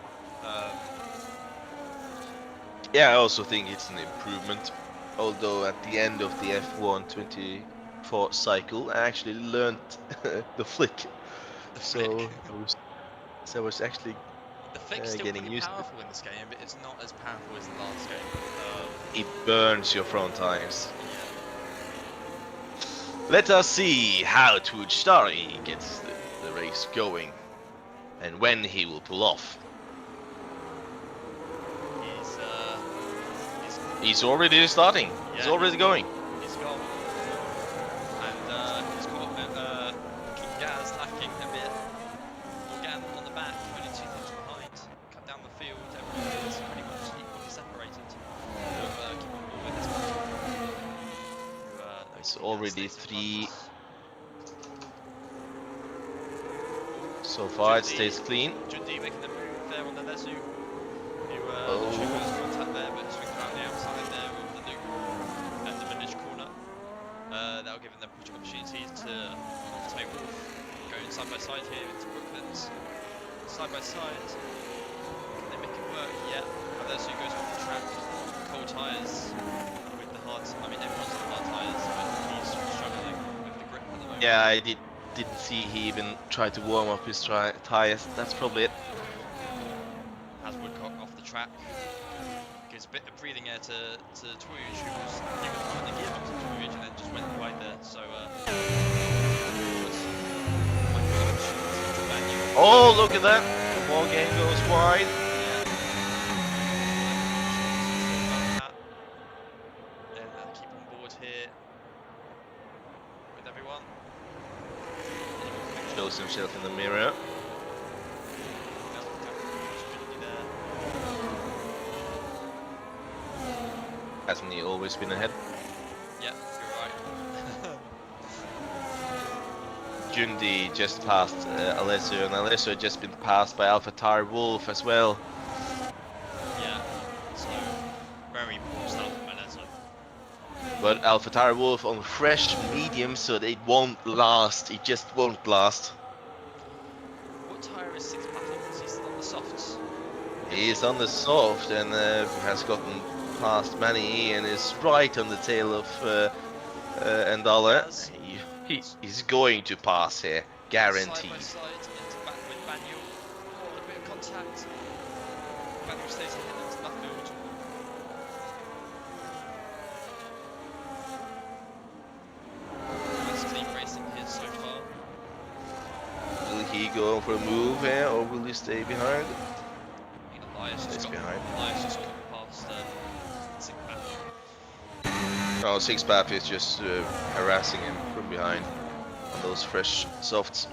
Yeah, I also think it's an improvement. Although at the end of the F1 24 cycle, I actually learned the flick. The So flick. I was actually The flick's still getting pretty used to it. powerful in this game, but it's not as powerful as the last game. It burns your front tires. Yeah. Let us see how W2W gets the race going and when he will pull off. He's already starting. He's already going. He's gone. And he's caught King Gaz lacking a bit. Morgan on the back, only 2 things behind. Cut down the field, everyone is pretty much equally separated. Keep on board with this one. It's already 3. So far it stays clean. Jundi making the move there on the Lezu. Not sure who's contact there, but swings around the outside there of the loop and the village corner. That'll give them opportunities to overtake Wolf. Going side by side here into Brooklands. Side by side. Can they make it work? Yeah. And Lezu goes off the track. Cold tyres with the hard. I mean, everyone's on hard tyres, but he's struggling with the grip at the moment. Yeah, I didn't see he even tried to warm up his tires. That's probably it. Has Woodcock off the track. Gives a bit of breathing air to Twooge, who was on the gearbox of Twooge and then just went wide there. So, oh, look at that! The ball game goes wide. Then keep on board here with everyone. Shows himself in the mirror. Hasn't he always been ahead? Yeah, you're right. Jundi just passed Alessio, and Alessio had just been passed by AlphaTauri Wolf as well. Yeah, so very poor stuff from Alessio. But AlphaTauri Wolf on fresh medium, so it won't last. It just won't last. What tyre is 6 platforms? He's on the softs. He is on the soft and has gotten past Manny and is right on the tail of Andala. He's going to pass here, guaranteed. Side by side into back with Manuel. Oh, a bit of contact. Manuel stays ahead into that field. That's clean racing here so far. Will he go for a move here or will he stay behind? Elias just got past Sigmap. Oh, Sixpath is just harassing him from behind on those fresh softs.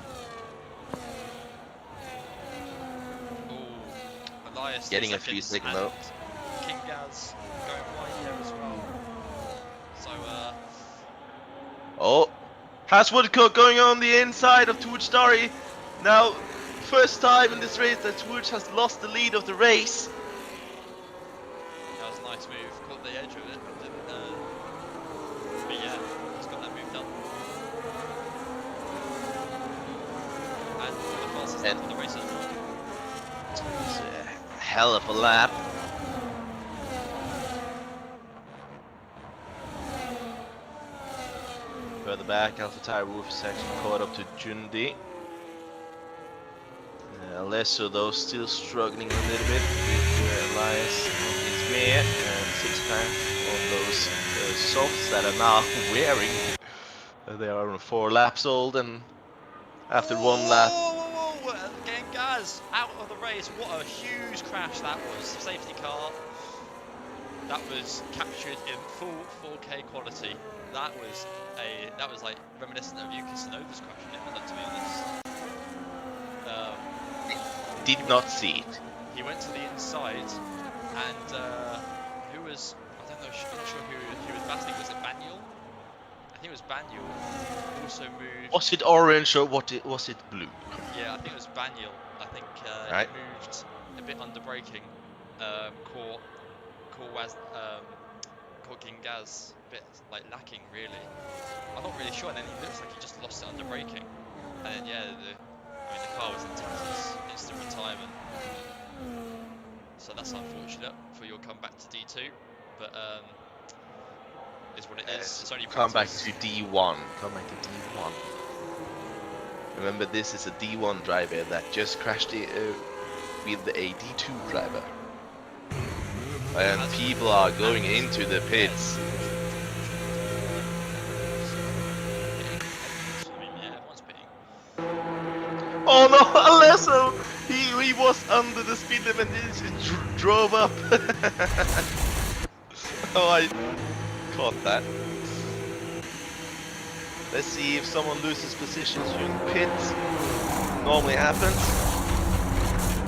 Oh, Elias getting a few seconds though. King Gaz going wide there as well. So, oh, has Woodcock going on the inside of W2W. Now, first time in this race that W2W has lost the lead of the race. That was a nice move. Caught the edge of it, but didn't. But yeah, he's got that move done. And for the fastest lap of the race as well. It's a hell of a lap. Further back, AlphaTauri Wolf is actually caught up to Jundi. Alessio though still struggling a little bit with Elias on his rear and Sixpath on those softs that are now wearing. They are on 4 laps old and after 1 lap. Whoa, getting Gaz out of the race. What a huge crash that was. Safety car. That was captured in full 4K quality. That was like reminiscent of Yuki Tsunoda's crash in Imola, to be honest. Did not see it. He went to the inside, and who was, I don't know, I'm not sure who he was battling. Was it Banyul? I think it was Banyul. Also moved. Was it orange or was it blue? Yeah, I think it was Banyul. I think right. He moved a bit under braking. Caught King Gaz a bit like lacking really. I'm not really sure, and then he looks like he just lost it under braking. And then yeah, the car was in tatters, instant retirement. So that's unfortunate for your comeback to D2. But is what it is. It's only Come back practice. to D1. Come back to D1. Remember, this is a D1 driver that just crashed with a D2 driver. And people are going into the pits. I mean, yeah, everyone's pitting. Oh no, Alesso! He was under the speed limit and he just drove up. Oh, I caught that. Let's see if someone loses positions during pits. Normally happens.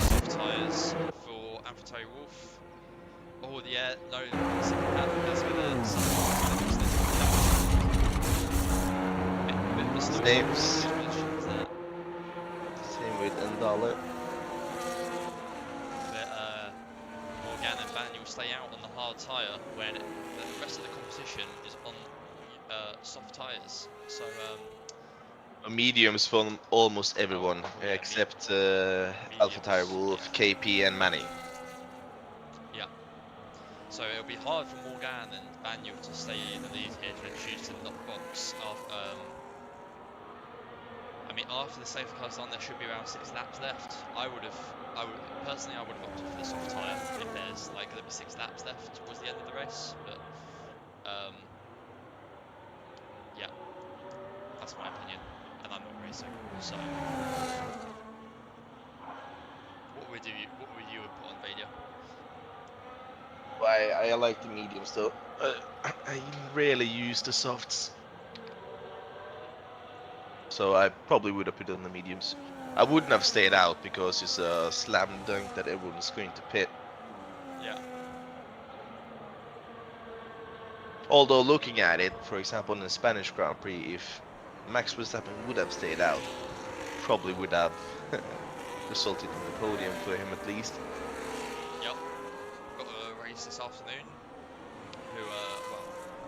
Soft tyres for Amphitai Wolf. Oh yeah, no, second hand is gonna Same with Endala. But Morgan and Van will stay out on the hard tyre when the rest of the competition is on soft tyres. So Mediums from almost everyone yeah, except Alpha Wolf, yeah. KP, and Manny. Yeah. So it'll be hard for Morgan and Banyul to stay in the lead here to introduce in the box. I mean, after the safety car's on, there should be around 6 laps left. I would personally opted for the soft tyre if there's like going to be 6 laps left towards the end of the race. But yeah, that's my opinion, and I'm not racing, so. What would you have put on Vadia? I like the mediums though. I rarely use the softs. So I probably would have put on the mediums. I wouldn't have stayed out because it's a slam dunk that everyone's going to pit. Yeah. Although looking at it, for example in the Spanish Grand Prix, if Max Verstappen would have stayed out, probably would have resulted in the podium for him at least. Yep. Got a race this afternoon. Who,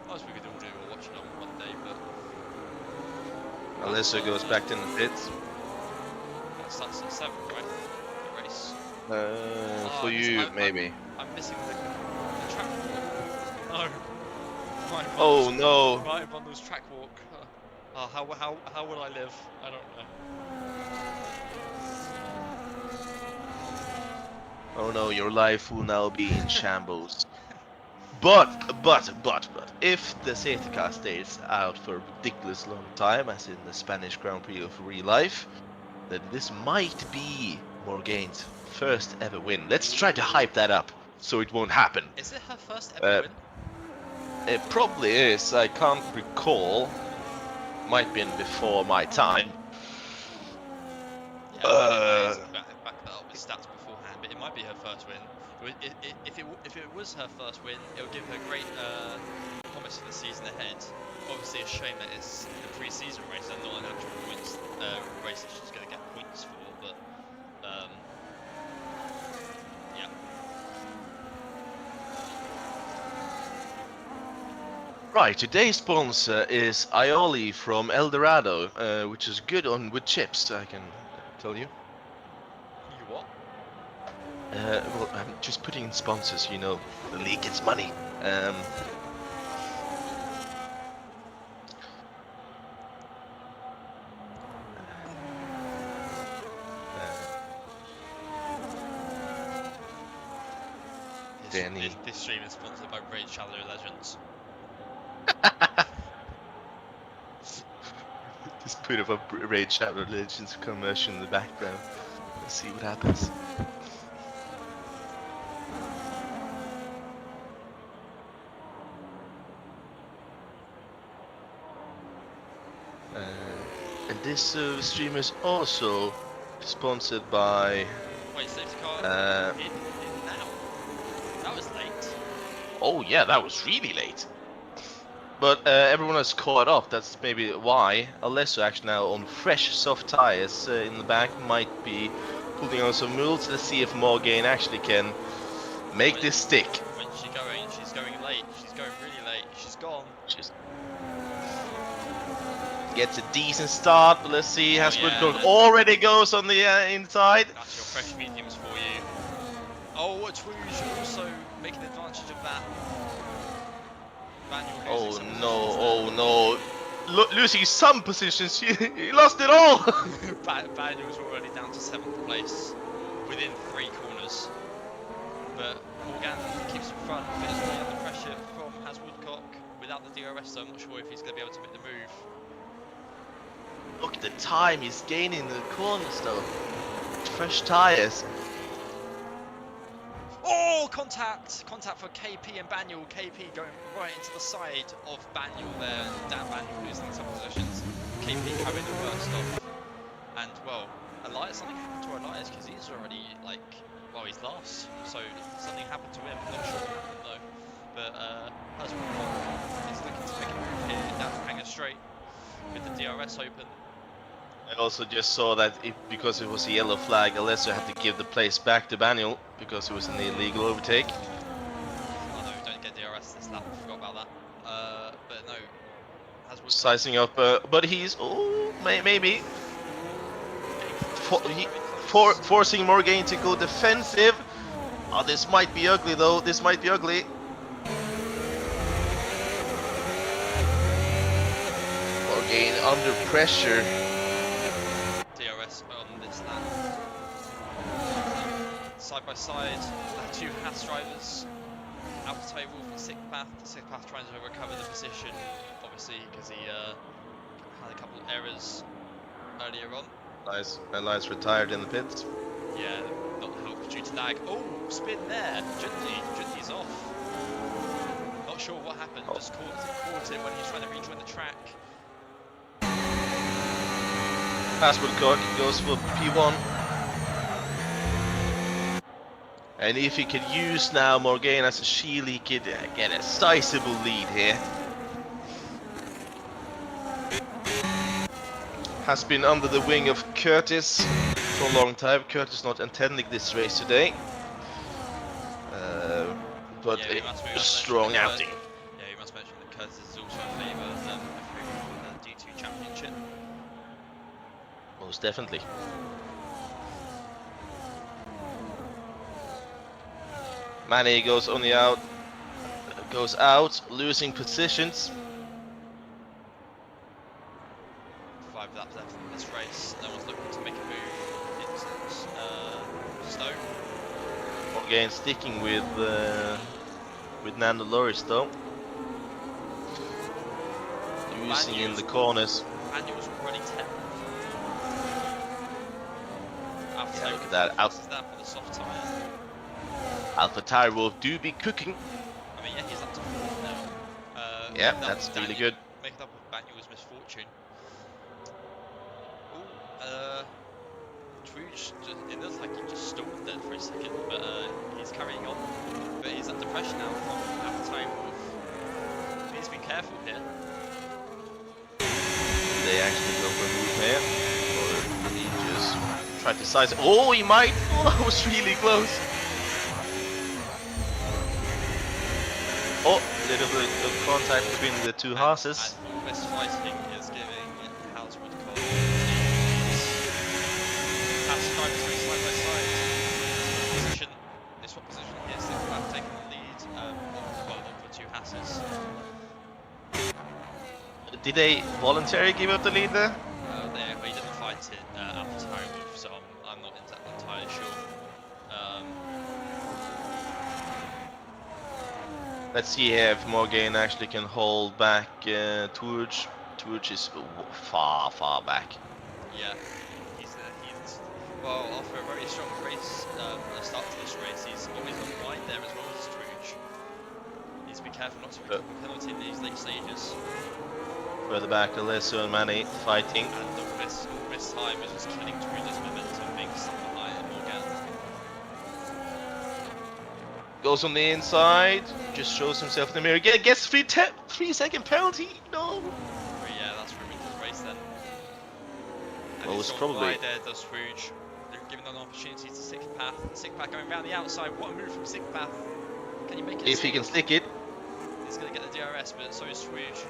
well, as we could all do, we'll watch it on one day, but. Alesso goes back to the pits. That starts at 7, right? The race. For you, maybe. I'm missing the track walk. No. Oh no. Right bundles track walk. How will I live? I don't know. Oh no, your life will now be in shambles. But, if the safety car stays out for a ridiculous long time, as in the Spanish Grand Prix of real life, then this might be Morgane's first ever win. Let's try to hype that up, so it won't happen. Is it her first ever win? It probably is, I can't recall. Might be before my time. Yeah, back that up with stats beforehand, but it might be her first win. If it was her first win, it would give her great promise for the season ahead. Obviously, a shame that it's a pre-season race and not an actual points race that she's going to get points for. But yeah. Right, today's sponsor is Aioli from El Dorado, which is good on wood chips, I can tell you. You what? Well, I'm just putting in sponsors, you know, the league gets money. This stream is sponsored by Raid Shadow Legends. Just put up a Raid Shadow Legends commercial in the background. Let's see what happens. And this stream is also sponsored by. Wait, safety car in now. That was late. Oh yeah, that was really late. But everyone has caught up. That's maybe why. Alesso actually now on fresh soft tires in the back might be pulling on some mules. Let's see if Morgane actually can make this stick. When's she going? She's going late. She's going really late. She's gone. She's gets a decent start, but let's see. Already goes on the inside. That's your fresh mediums for you. Oh, Twooge also making advantage of that. Manuel losing Oh some no, positions oh no. Losing some positions, he lost it all! there. Manuel's already down to 7th place within 3 corners. But Morgan keeps in front, but it's really under pressure from Has Woodcock. Without the DRS, so I'm not sure if he's going to be able to make the move. Look at the time he's gaining the corners though. Fresh tyres. Oh, contact! Contact for KP and Baniel. KP going right into the side of Baniel there, and Dan Baniel losing some positions. KP coming the worst off. And, well, Elias, something happened to Elias because he's already, like, well, he's last. So something happened to him. Not sure what happened, though. But Has Woodcock is looking to make a move here down to Hanger Straight with the DRS open. I also just saw that because it was a yellow flag, Alessio had to give the place back to Manuel because it was an illegal overtake. Oh no, don't get DRS this lap, I forgot about that. But no, Has Woodcock Sizing up, but he's maybe forcing Morgan to go defensive. Oh, this might be ugly though. This might be ugly. Morgan under pressure. DRS on this lap. Side by side, the 2 Haas drivers. Alpha Wolf and Sickpath. Sickpath trying to recover the position, obviously, because he had a couple errors earlier on. Elias retired in the pits. Yeah, not helped due to lag. Oh, spin there. Jundi's off. Not sure what happened. Oh. Just caught it when he was trying to rejoin the track. Has Woodcock goes for P1. And if he could use now Morgan as a shield, he could get a sizable lead here. Has been under the wing of Curtis for a long time. Curtis not attending this race today. But Yeah, a strong outing. Yeah, you must mention that Curtis is also in favour of the D2 Championship. Most definitely. Manny goes on the out, goes out, losing positions. 5 laps left in this race. No one's looking to make a move into Stone. Again, sticking with Nando Loris though. Losing in the corners. Manuel's already 10th. Yeah, look at that. That for the soft tyre. Alpha Tire will do be cooking. I mean, yeah, he's up to 4th now. Yeah, that's really good. Making up with Manuel's misfortune. Truge, it looks like he just stalled there for a second, but he's carrying on. But he's under pressure now from Alpha Tire Wolf. He needs to be careful here. Did they actually go for a move here? Or did he just try to size it? Oh, he might! Oh, that was really close! Oh, a little bit of contact between the 2 horses. And all this fighting is giving Has Woodcock Has drivers going side by side. This one position here, Sickpath taking the lead, well, for 2 Hasses. Did they voluntarily give up the lead there? He didn't fight it Alpha Tire Wolf, so I'm not entirely sure. Let's see here if Morgan actually can hold back Turge. Turge is far back. Yeah, he's well, after a very strong race, start to this race, he's always on wide there as well as Truge. Needs to be careful not to pick up a penalty in these late stages. Further back, Alessio and Manny fighting. And all this time is just killing Truge's momentum, being stuck behind Morgan. Goes on the inside, just shows himself in the mirror. Gets 3-second penalty. No. But yeah, that's ruined his race then. And Well, he's it's gone probably wide there, does Truge. They're giving an opportunity to Sickpath. Sickpath going around the outside. What a move from Sickpath. Can he make it? if he can stick it. He's going to get the DRS, but so is Truge.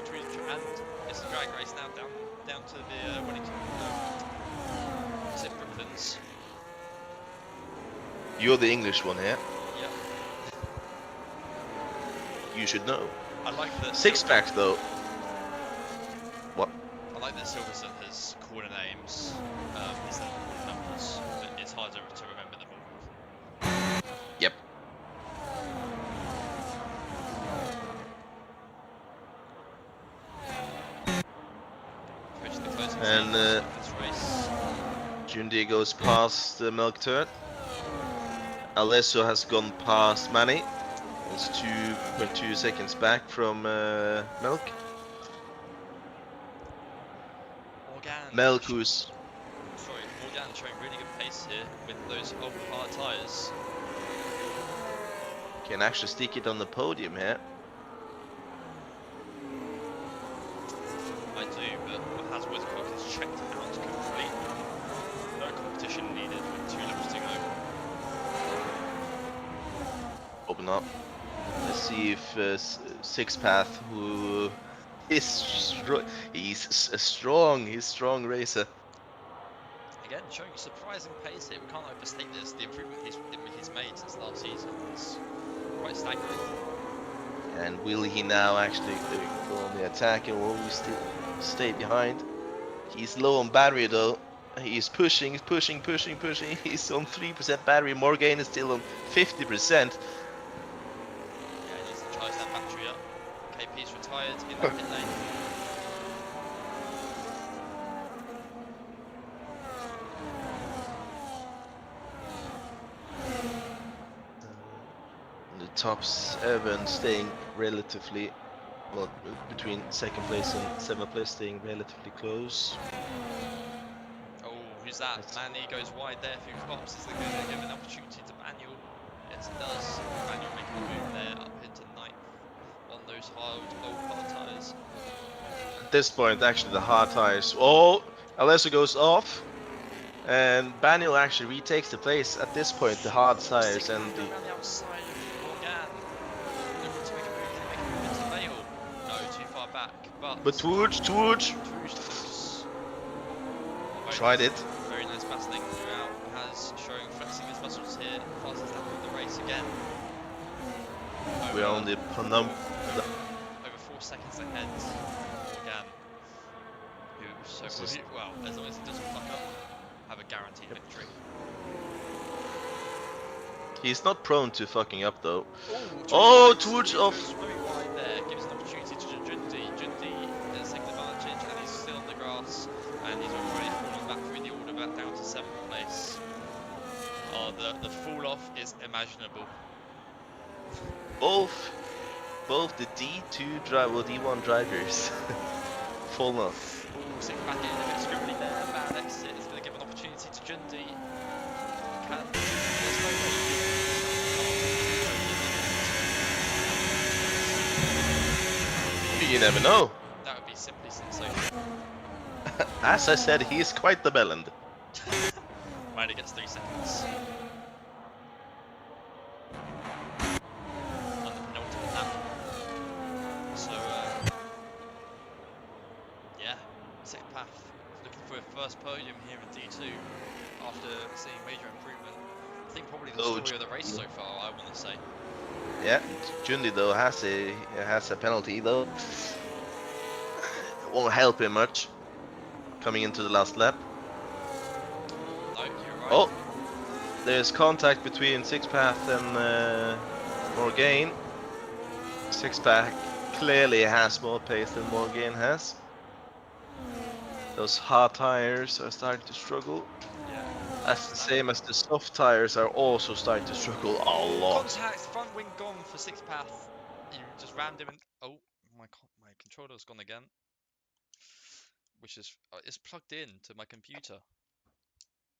And it's a drag race now down to the Wellington. Is it Brooklands? You're the English one here. Yeah. You should know. I like that. Six pack though. What? I like that Silverstone has corner names instead of corner numbers, but it's harder to remember them all. Yep. Approaching the closing And seconds of this race. Jundi goes past the milk turret. Alessio has gone past Manny. It's 2.2 seconds back from Milk. Morgan. Milk who's... Sorry, Morgan showing really good pace here with those old hard tyres. can actually stick it on the podium here. I do, but has Woodcock is checked out completely. No competition needed with 2 laps to go. Open up. Let's see if Six Path, who is he's a strong racer. Again, showing surprising pace here. We can't overstate this. The improvement he's made since last season is quite staggering. And will he now actually go on the attack, or will he still stay behind? He's low on battery though. He's pushing. He's on 3% battery. Morgan is still on 50%. Yeah, he needs to charge that battery up. KP's retired in the pit lane. The top 7 staying relatively, well, between 2nd place and 7th place staying relatively close. Oh, who's that? Manny goes wide there through Fox. Is it going to give an opportunity to Manuel? Yes, it does. Manuel making a move there up into 9th on those old hard tyres. At this point, actually, the hard tires. Oh, Alessio goes off, and Baniel actually retakes the place. At this point, the hard tires and the. Around the outside of Morgan. Looking to make a move. Can he make a move into Vale? No, too far back. But Twooge. Twooge Tried it. Very nice battling throughout. Has showing flexing his muscles here. Fastest lap of the race again. We're on the over 4 seconds ahead. Morgan, who well, as long as he doesn't fuck up, have a guaranteed victory. He's not prone to fucking up though. Oh, Twooge off. Very wide there. Gives an opportunity to Jundi. Jundi is taking advantage, and he's still on the grass, and he's already fallen back through the order, back down to 7th place. Oh, the fall off is imaginable. Both the D2 drive, well, D1 drivers fall off. Ooh, sitting back in a bit scribbly there. Bad exit is going to give an opportunity to Jundi. There's no way. You never know. That would be simply sensational. As I said, he is quite the bellend. Ryder gets 3 seconds. On the penultimate lap. So, yeah, Second Path looking for a first podium here in D2 after seeing major improvement. I think probably the story of the race so far, I want to say. Yeah, Jundi though has a penalty though. Won't help him much. Coming into the last lap. No, you're right. Oh, there's contact between Six Path and Morgan. Six Path clearly has more pace than Morgan has. Those hard tires are starting to struggle. Yeah. That's the same as the soft tires are also starting to struggle a lot. Contact, front wing gone for Six Path. You just rammed him and oh, my controller's gone again. Which is it's plugged in to my computer.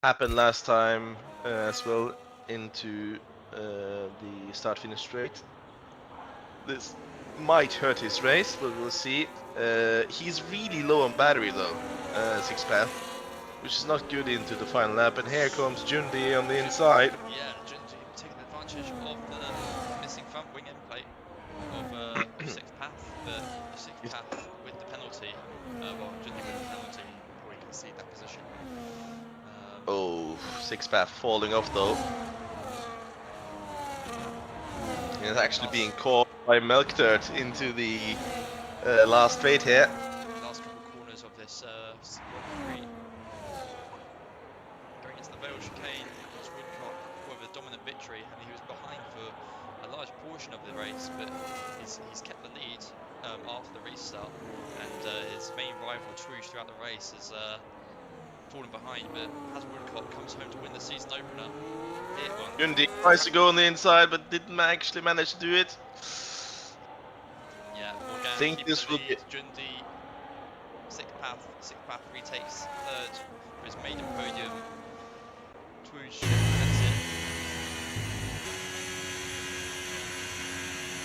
Happened last time as well into the start-finish straight. This might hurt his race, but we'll see. He's really low on battery though, Six Path, which is not good into the final lap. And here comes Jundi on the inside. Yeah, Jundi taking advantage of the missing front wing end plate of Six Path, but Six Path with the penalty. Well, Jundi with the penalty, we can see that position. Oh, Six Path falling off though. He's actually being caught. by Milk Dirt into the last straight here. Last couple corners of this Block 3. Going into the Vale chicane, Has Woodcock with a dominant victory. I mean, he was behind for a large portion of the race, but he's kept the lead after the restart. And his main rival, Twoosh, throughout the race has fallen behind, but Has Woodcock comes home to win the season opener. Hit one. Jundi tries to go on the inside, but didn't actually manage to do it. Yeah, Morgan Think keeping this the will lead. be. Jundi, sixth path retakes third for his maiden podium. Twoosh, that's it.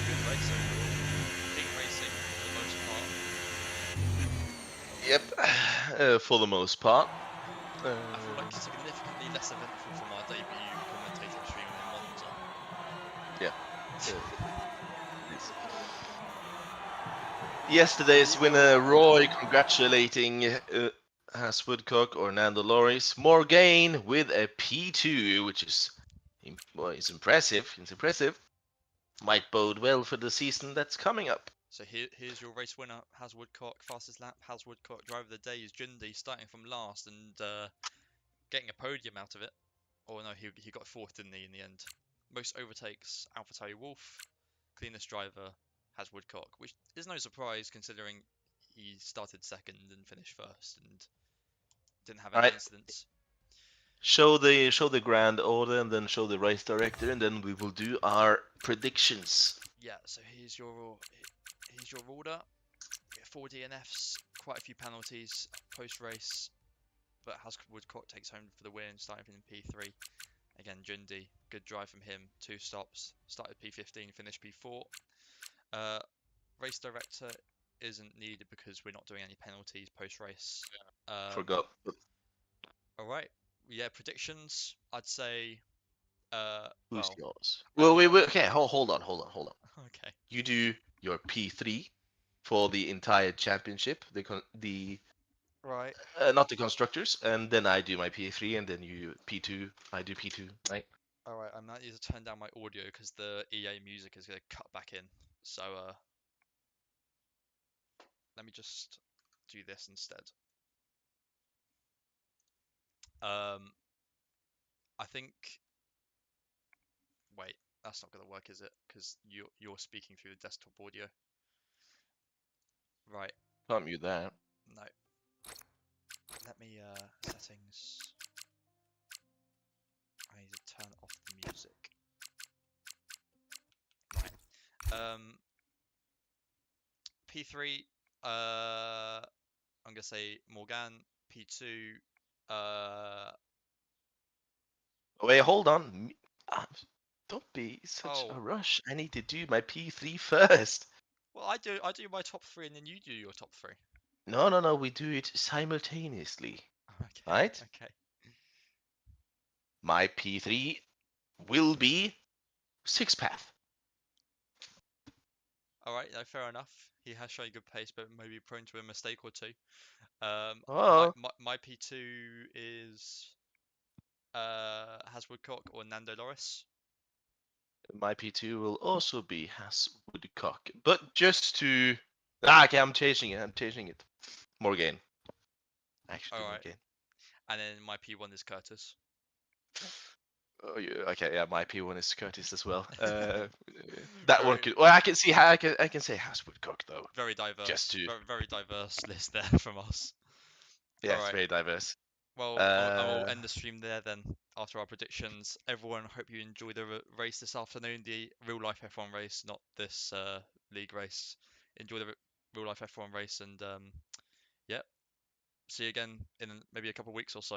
Good race overall. Clean racing for the most part. Yep, for the most part. I feel like significantly less eventful from our debut commentating stream in Monza. Yeah. Yesterday's winner, Roy, congratulating Has Woodcock or Nando Loris. Morgaine with a P2, which is well, it's impressive. It's impressive. Might bode well for the season that's coming up. So here's your race winner, Has Woodcock. Fastest lap, Has Woodcock. Driver of the day is Jundi, starting from last and getting a podium out of it. Or no, he got fourth, didn't he, in the end? Most overtakes, AlphaTauri Wolf. Cleanest driver, Has Woodcock, which is no surprise considering he started second and finished first and didn't have any incidents. Show the grand order and then show the race director, and then we will do our predictions. Yeah, so here's your order. 4 DNFs, quite a few penalties post race, but Has Woodcock takes home for the win, starting from P3. Again, Jundi, good drive from him. 2 stops, started P15, finished P4. Race director isn't needed because we're not doing any penalties post race. Forgot. All right, yeah, predictions. I'd say. Who's Well, yours? Well, wait. Okay, hold on. Okay. You do your P3 for the entire championship. The Right. not the constructors, and then I do my P3, and then you P2. I do P2, right? All right. I might need to turn down my audio because the EA music is gonna cut back in. So let me just do this instead. I think. Wait, that's not gonna work, is it? Because you're speaking through the desktop audio. Right. Can't mute that. No. Let me settings. I need to turn off the music. Right. P3. I'm gonna say Morgan. P2. Wait, hold on. Don't be such a Oh. rush. I need to do my P3 first. Well, I do my top 3 and then you do your top 3. No. We do it simultaneously. Okay. Right? Okay. My P3 will be 6-path. All right. No, fair enough. He has shown good pace, but maybe prone to a mistake or two. Oh. My P2 is Has Woodcock or Nando Loris. My P2 will also be Has Woodcock. But just to... okay, I'm changing it. Morgan. Actually, All right. Morgan. And then my P1 is Curtis. Oh, yeah, okay, yeah, my P1 is Curtis as well. That one Very- could... Well, I can see how I can say Has Woodcock, though. Very diverse. Just to... Very diverse list there from us. Yeah, All it's right. very diverse. Well, I'll end the stream there then after our predictions. Everyone, hope you enjoy the race this afternoon, the real life F1 race, not this league race. Enjoy the real life F1 race, and yeah, see you again in maybe a couple of weeks or so.